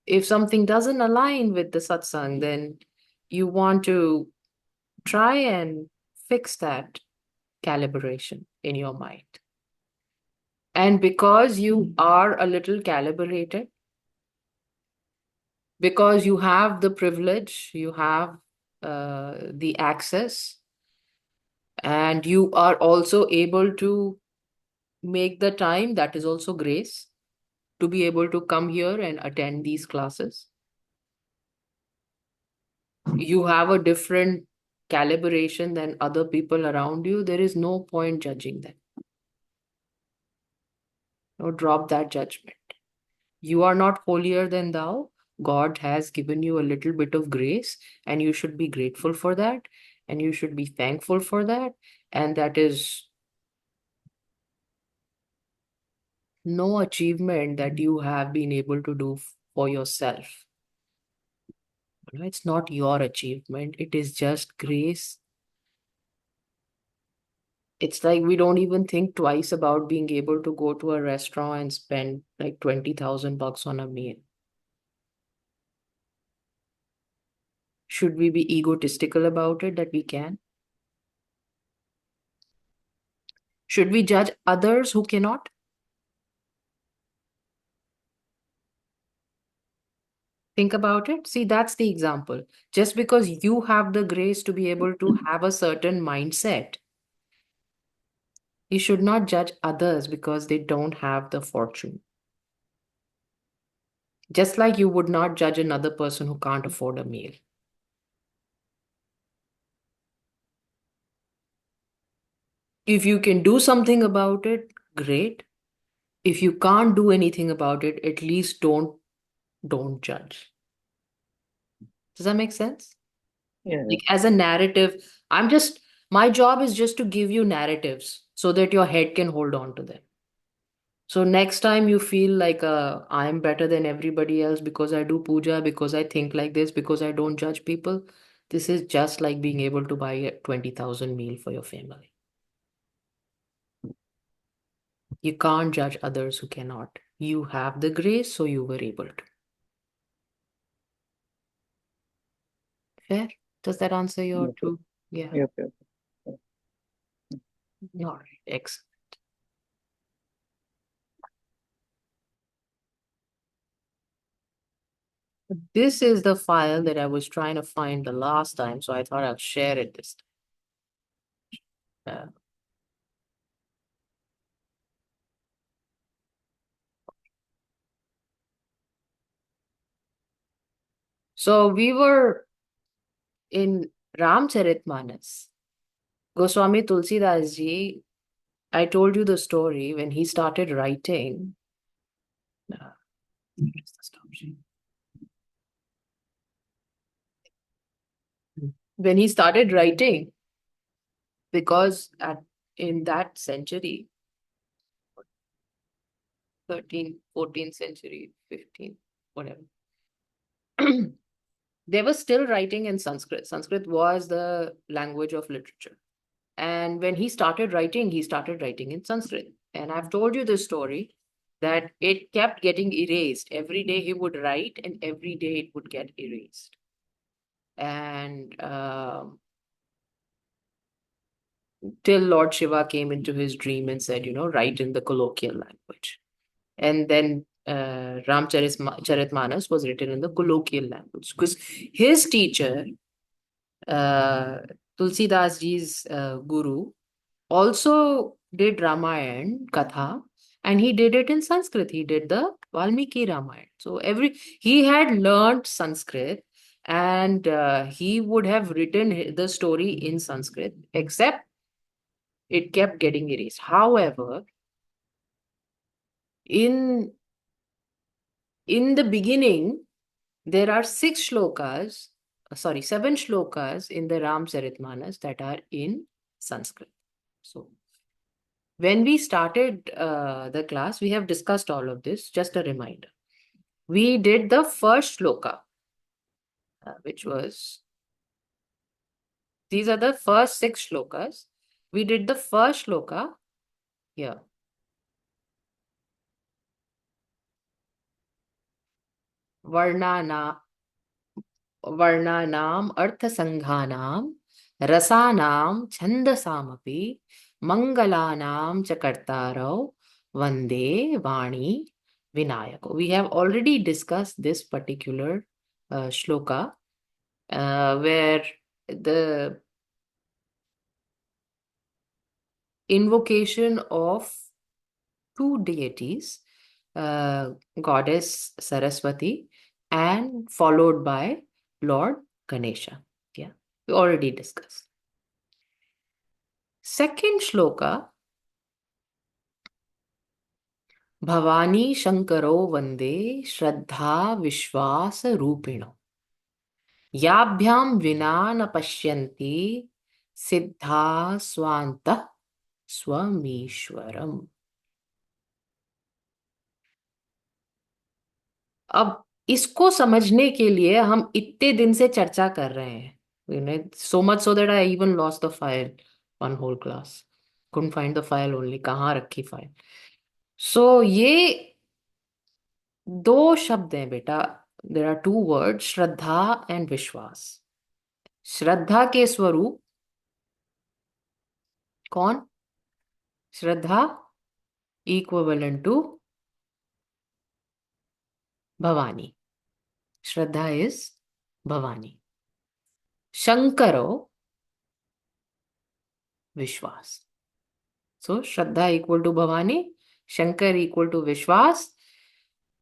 if something doesn't align with the satsang, then you want to try and fix that calibration in your mind. And because you are a little calibrated, because you have the privilege, you have the access, and you are also able to make the time, that is also grace, to be able to come here and attend these classes. You have a different calibration than other people around you. There is no point judging them. No, drop that judgment. You are not holier than thou. God has given you a little bit of grace, and you should be grateful for that, and you should be thankful for that. And that is no achievement that you have been able to do for yourself. It's not your achievement, it is just grace. It's like we don't even think twice about being able to go to a restaurant and spend like 20,000 bucks on a meal. Should we be egotistical about it that we can? Should we judge others who cannot? Think about it. See, that's the example. Just because you have the grace to be able to have a certain mindset, you should not judge others because they don't have the fortune. Just like you would not judge another person who can't afford a meal. If you can do something about it, great. If you can't do anything about it, at least don't judge. Does that make sense? Yeah. Like as a narrative, my job is just to give you narratives so that your head can hold on to them. So next time you feel like I'm better than everybody else because I do puja, because I think like this, because I don't judge people, this is just like being able to buy a 20,000 meal for your family. You can't judge others who cannot. You have the grace, so you were able to. Fair? Does that answer your Yep. two? Yeah. Yep. Yep. All right. Excellent. This is the file that I was trying to find the last time, so I thought I'll share it this time. So we were in Ramcharitmanas. Goswami Tulsidas ji, I told you the story when he started writing. Where's the stop sheet? When he started writing, because in that century, 13th, 14th century, 15th, whatever, they were still writing in Sanskrit. Sanskrit was the language of literature. And when he started writing in Sanskrit. And I've told you this story that it kept getting erased. Every day he would write and every day it would get erased. And till Lord Shiva came into his dream and said, write in the colloquial language. And then Charitmanas was written in the colloquial language because his teacher, Tulsidas ji's guru, also did Ramayana Katha, and he did it in Sanskrit. He did the Valmiki Ramayana. So he had learned Sanskrit, and he would have written the story in Sanskrit, except it kept getting erased. However, in the beginning, there are seven shlokas in the Ramcharitmanas that are in Sanskrit. So when we started the class, we have discussed all of this. Just a reminder. We did the first shloka, which was, these are the first 6 shlokas. We did the first shloka here. Varnanam arthasanghanam rasanam chandasamapi mangalanam chakartarau vande vani vinayako. We have already discussed this particular shloka where the invocation of two deities, goddess Saraswati, and followed by Lord Ganesha. Yeah, we already discussed. Second shloka, Bhavani Shankaro Vande Shraddha Vishwas Rupino. Yabhyam vina na pashyanti siddha swanta swamishwaram. अब इसको समझने के लिए हम इतने दिन से चर्चा कर रहे हैं, so much so that I even lost the file one whole class. Couldn't find the file only. कहाँ रखी फाइल? So ये दो शब्द हैं बेटा. There are two words, Shraddha and विश्वास. श्रद्धा के स्वरूप कौन? श्रद्धा equivalent to Bhavani. Shraddha is Bhavani. Shankaro, Vishwas. So, Shraddha equal to Bhavani, Shankar equal to Vishwas.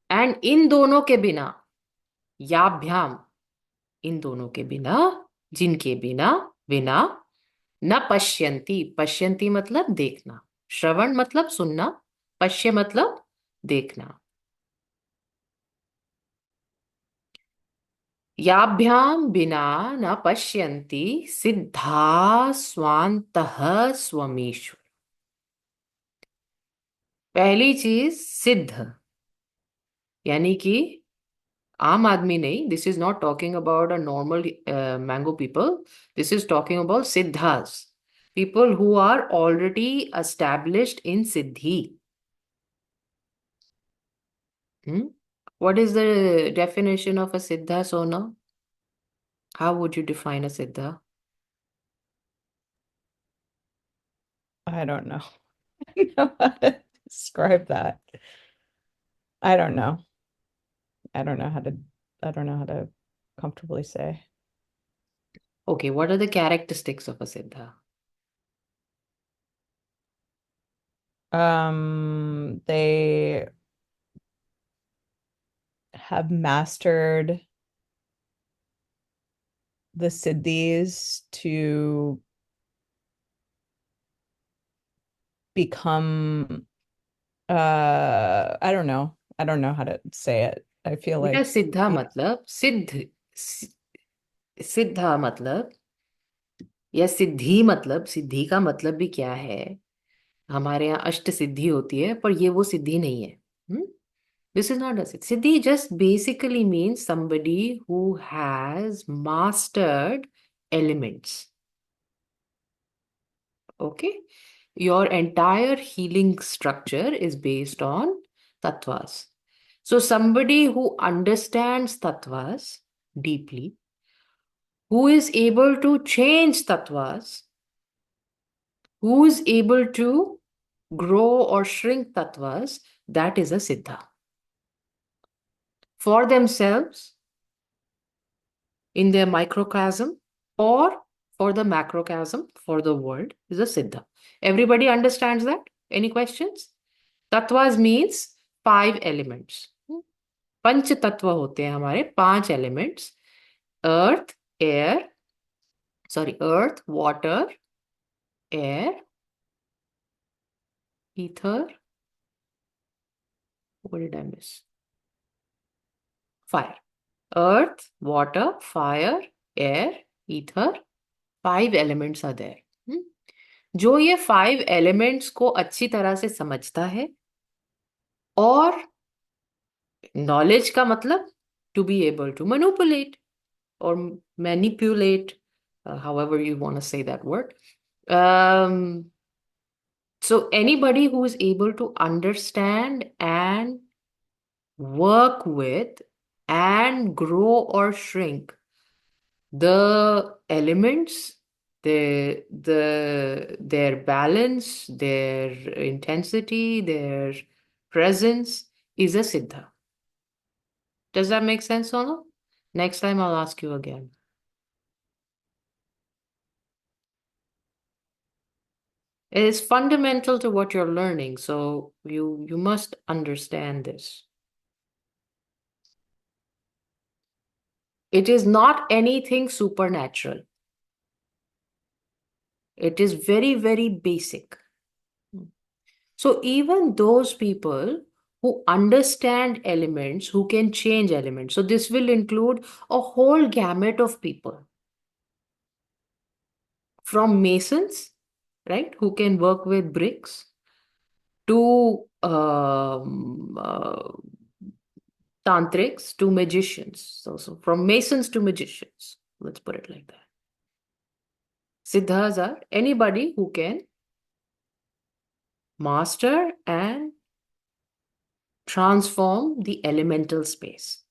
And in दोनों के बिना, याभ्याम, इन दोनों के बिना, जिनके बिना, बिना, न पश्यन्ति. पश्यन्ति मतलब देखना. श्रवण मतलब सुनना. पश्य मतलब देखना. याभ्याम बिना न पश्यन्ति सिद्धा स्वान्तः स्वमीश्वर. पहली चीज सिद्ध, यानी कि आम आदमी नहीं. This is not talking about a normal mango people. This is talking about siddhas, people who are already established in siddhi. What is the definition of a siddha, Sona? How would you define a siddha? I don't know. I don't know how to describe that. I don't know. I don't know how to comfortably say. Okay, what are the characteristics of a siddha? They have mastered the siddhis to become I don't know how to say it. I feel बेटा like सिद्धा मतलब सिद्धा मतलब या सिद्धि मतलब, सिद्धि का मतलब भी क्या है? हमारे यहाँ अष्ट सिद्धि होती है, पर ये वो सिद्धि नहीं है. This is not a Siddhi. Siddhi just basically means somebody who has mastered elements. Okay, your entire healing structure is based on tattvas. So somebody who understands tattvas deeply, who is able to change tattvas, who is able to grow or shrink tattvas, that is a siddha. For themselves, in their microcosm, or for the macrocosm, for the world, is a siddha. Everybody understands that? Any questions? Tattvas means 5 elements. पंच तत्व होते हैं हमारे, 5 elements. Earth, water, air, ether. What did I miss? Fire. Earth, water, fire, air, ether. 5 elements are there. जो ये 5 elements को अच्छी तरह से समझता है, और knowledge का मतलब to be able to manipulate or manipulate, however you want to say that word. So anybody who is able to understand and work with and grow or shrink the elements, their balance, their intensity, their presence, is a siddha. Does that make sense, Sonu? Next time I'll ask you again. It is fundamental to what you're learning, so you must understand this. It is not anything supernatural. It is very, very basic. So even those people who understand elements, who can change elements, so this will include a whole gamut of people, from masons, right, who can work with bricks, to tantrics, to magicians. So from masons to magicians, let's put it like that. Siddhas are anybody who can master and transform the elemental space.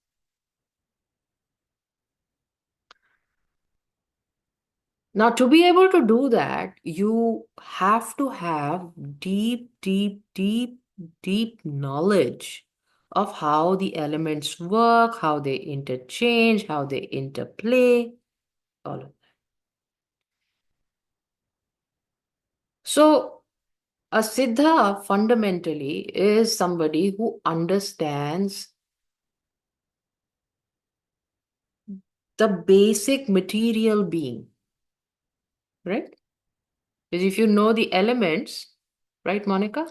Now, to be able to do that, you have to have deep, deep, deep, deep knowledge of how the elements work, how they interchange, how they interplay, all of that. So, a Siddha fundamentally is somebody who understands the basic material being, right? Because if you know the elements, right, Monica?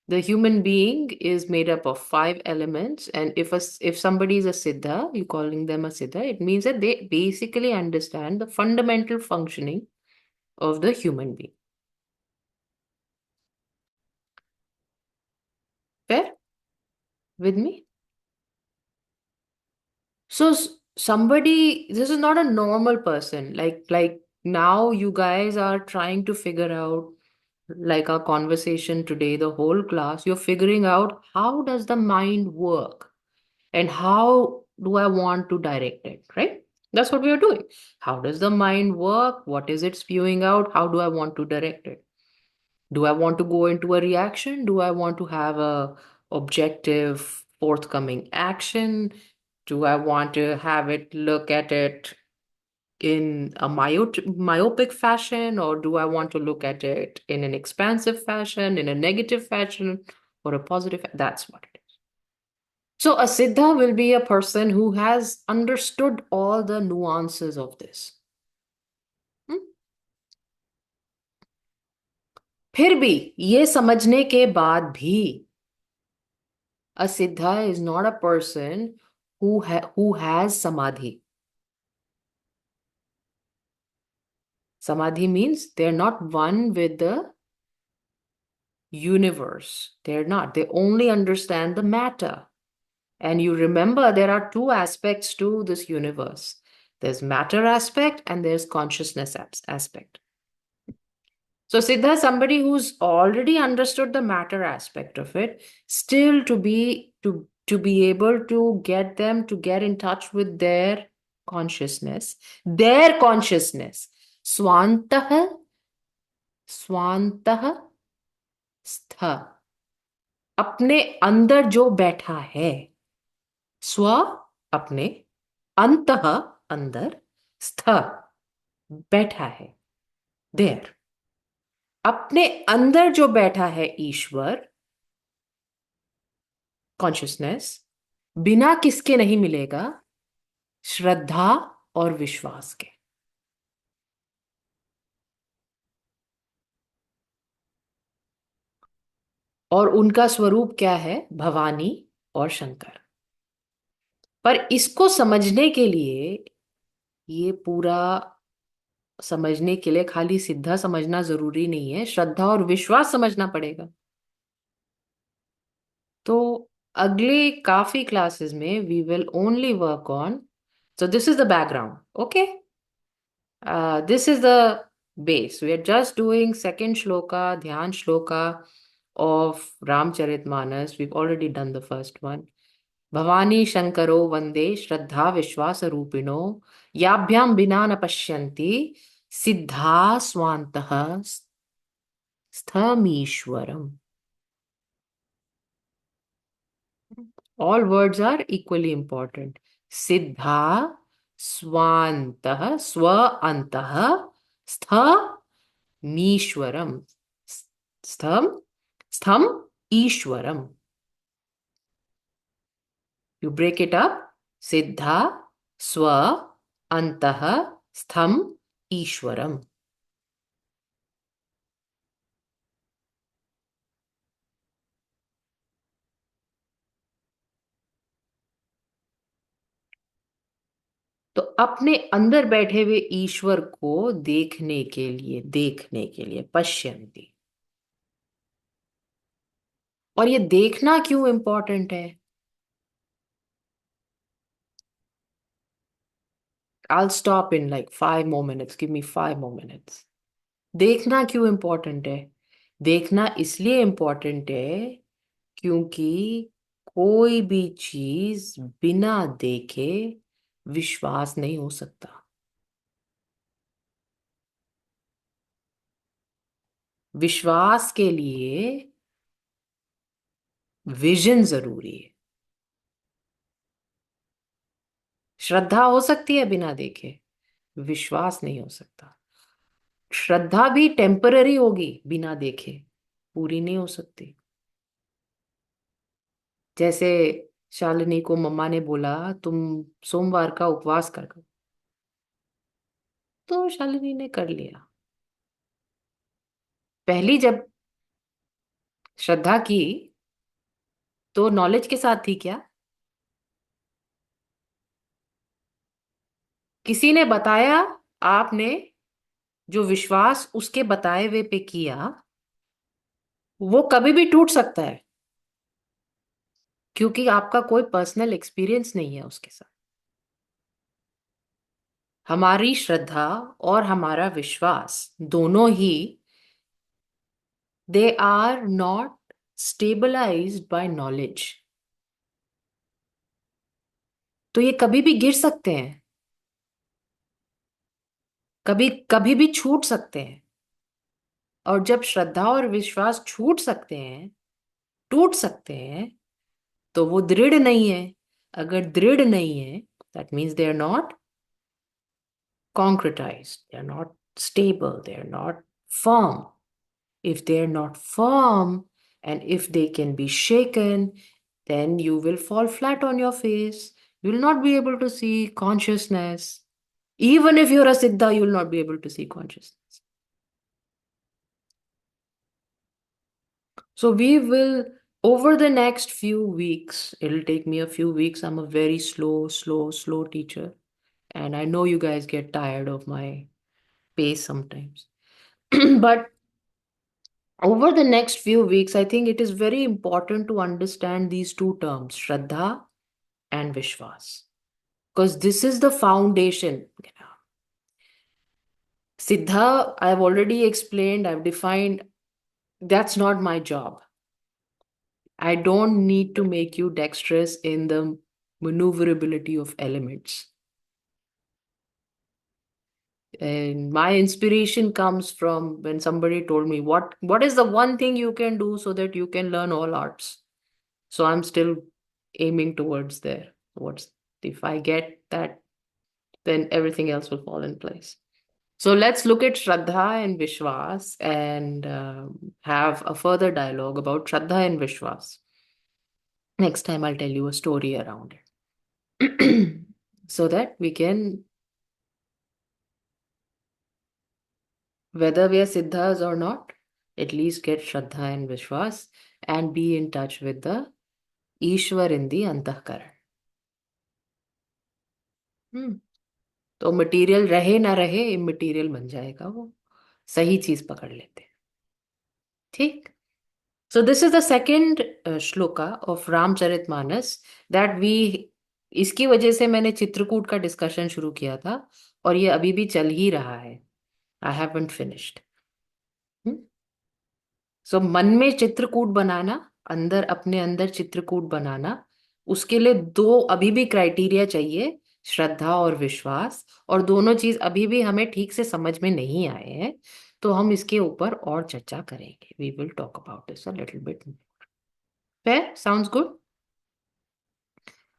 The human being is made up of 5 elements, and if somebody is a Siddha, you're calling them a Siddha, it means that they basically understand the fundamental functioning of the human being. Fair? With me? So somebody, this is not a normal person. Like now you guys are trying to figure out, like our conversation today, the whole class, you're figuring out how does the mind work and how do I want to direct it, right? That's what we are doing. How does the mind work? What is it spewing out? How do I want to direct it? Do I want to go into a reaction? Do I want to have a objective, forthcoming action? Do I want to have it look at it in a myopic fashion, or do I want to look at it in an expansive fashion, in a negative fashion, or a positive? That's what it is. So a Siddha will be a person who has understood all the nuances of this. फिर भी ये समझने के बाद भी a Siddha is not a person who has samadhi. Samadhi means they're not one with the universe. They're not. They only understand the matter. And you remember there are 2 aspects to this universe. There's matter aspect and there's consciousness aspect. So Siddha is somebody who's already understood the matter aspect of it, still to be able to get them to get in touch with their consciousness. Swantah, swantah, stha. अपने अंदर जो बैठा है, स्व अपने, अंतः अंदर, स्थ बैठा है, there. अपने अंदर जो बैठा है ईश्वर, कॉन्शियसनेस, बिना किसके नहीं मिलेगा? श्रद्धा और विश्वास के. और उनका स्वरूप क्या है? भवानी और शंकर. पर इसको समझने के लिए, ये पूरा समझने के लिए खाली सिद्धा समझना जरूरी नहीं है, श्रद्धा और विश्वास समझना पड़ेगा. तो अगले काफी क्लासेस में we will only work on, so this is the background, okay? This is the base. We are just doing second shloka, dhyan shloka of Ramcharitmanas. We've already done the first one. Bhavani Shankaro Vande Shraddha Vishwasa Rupino Yabhyam Bina na Pashyanti Siddha Swantaha Sthamishwaram. All words are equally important. Siddha Swantah Swa Antah Stha Mishwaram. स्थम स्थम Eshwaram. You break it up. सिद्धा स्व अंतः स्थम ईश्वरम. तो अपने अंदर बैठे हुए ईश्वर को देखने के लिए पश्यन्ति. और ये देखना क्यों इंपॉर्टेंट है? I'll stop in like 5 more minutes. Give me 5 more minutes. देखना क्यों इंपॉर्टेंट है? देखना इसलिए इंपॉर्टेंट है क्योंकि कोई भी चीज बिना देखे विश्वास नहीं हो सकता. विश्वास के लिए विजन जरूरी है. श्रद्धा हो सकती है बिना देखे, विश्वास नहीं हो सकता. श्रद्धा भी टेम्पररी होगी बिना देखे, पूरी नहीं हो सकती. जैसे शालिनी को मम्मा ने बोला तुम सोमवार का उपवास कर, तो शालिनी ने कर लिया. पहली जब श्रद्धा की तो नॉलेज के साथ थी क्या? किसी ने बताया, आपने जो विश्वास उसके बताए हुए पे किया वो कभी भी टूट सकता है क्योंकि आपका कोई पर्सनल एक्सपीरियंस नहीं है उसके साथ. हमारी श्रद्धा और हमारा विश्वास दोनों ही, they are not stabilised by knowledge. तो ये कभी भी गिर सकते हैं, कभी कभी भी छूट सकते हैं. और जब श्रद्धा और विश्वास छूट सकते हैं, टूट सकते हैं, तो वो दृढ़ नहीं है. अगर दृढ़ नहीं है, that means they are not concretized, they are not stable, they are not firm. If they are not firm and if they can be shaken, then you will fall flat on your face. You will not be able to see consciousness. Even if you're a siddha, you will not be able to see consciousness. So we will, over the next few weeks, it'll take me a few weeks. I'm a very slow teacher. And I know you guys get tired of my pace sometimes. But over the next few weeks, I think it is very important to understand these two terms, Shraddha and Vishwas, because this is the foundation. Siddha, I've already explained, I've defined, that's not my job. I don't need to make you dexterous in the maneuverability of elements. And my inspiration comes from when somebody told me, what is the one thing you can do so that you can learn all arts? So I'm still aiming towards there. If I get that, then everything else will fall in place. So let's look at Shraddha and Vishwas and have a further dialogue about Shraddha and Vishwas. Next time I'll tell you a story around it so that we can, whether we are Siddhas or not, at least get Shraddha and Vishwas and be in touch with the Ishwar in the Antahkaran. तो material रहे ना रहे, immaterial बन जाएगा वो, सही चीज पकड़ लेते हैं. ठीक. So this is the second shloka of Ramcharitmanas that we, इसकी वजह से मैंने चित्रकूट का डिस्कशन शुरू किया था और ये अभी भी चल ही रहा है. I haven't finished. सो मन में चित्रकूट बनाना, अंदर अपने अंदर चित्रकूट बनाना, उसके लिए दो अभी भी क्राइटेरिया चाहिए, श्रद्धा और विश्वास. और दोनों चीज अभी भी हमें ठीक से समझ में नहीं आए हैं, तो हम इसके ऊपर और चर्चा करेंगे. We will talk about this a little bit. Fair? Sounds good.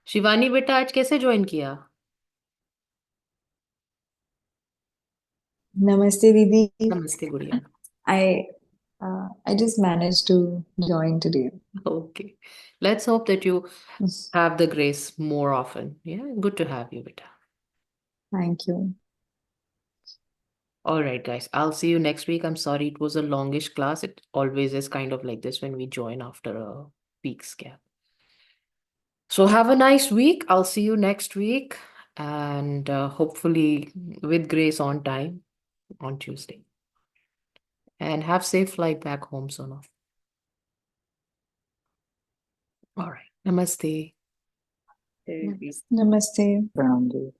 Shivani बेटा आज कैसे ज्वाइन किया? नमस्ते दीदी. नमस्ते गुड़िया. I I just managed to join today. Okay. Let's hope that you have the grace more often. Yeah, good to have you, Vita. Thank you. All right, guys. I'll see you next week. I'm sorry it was a longish class. It always is kind of like this when we join after a week's gap. So have a nice week. I'll see you next week and hopefully with grace on time on Tuesday. And have safe flight back home, Sona. All right. Namaste. Okay. Namaste. Pranam ji.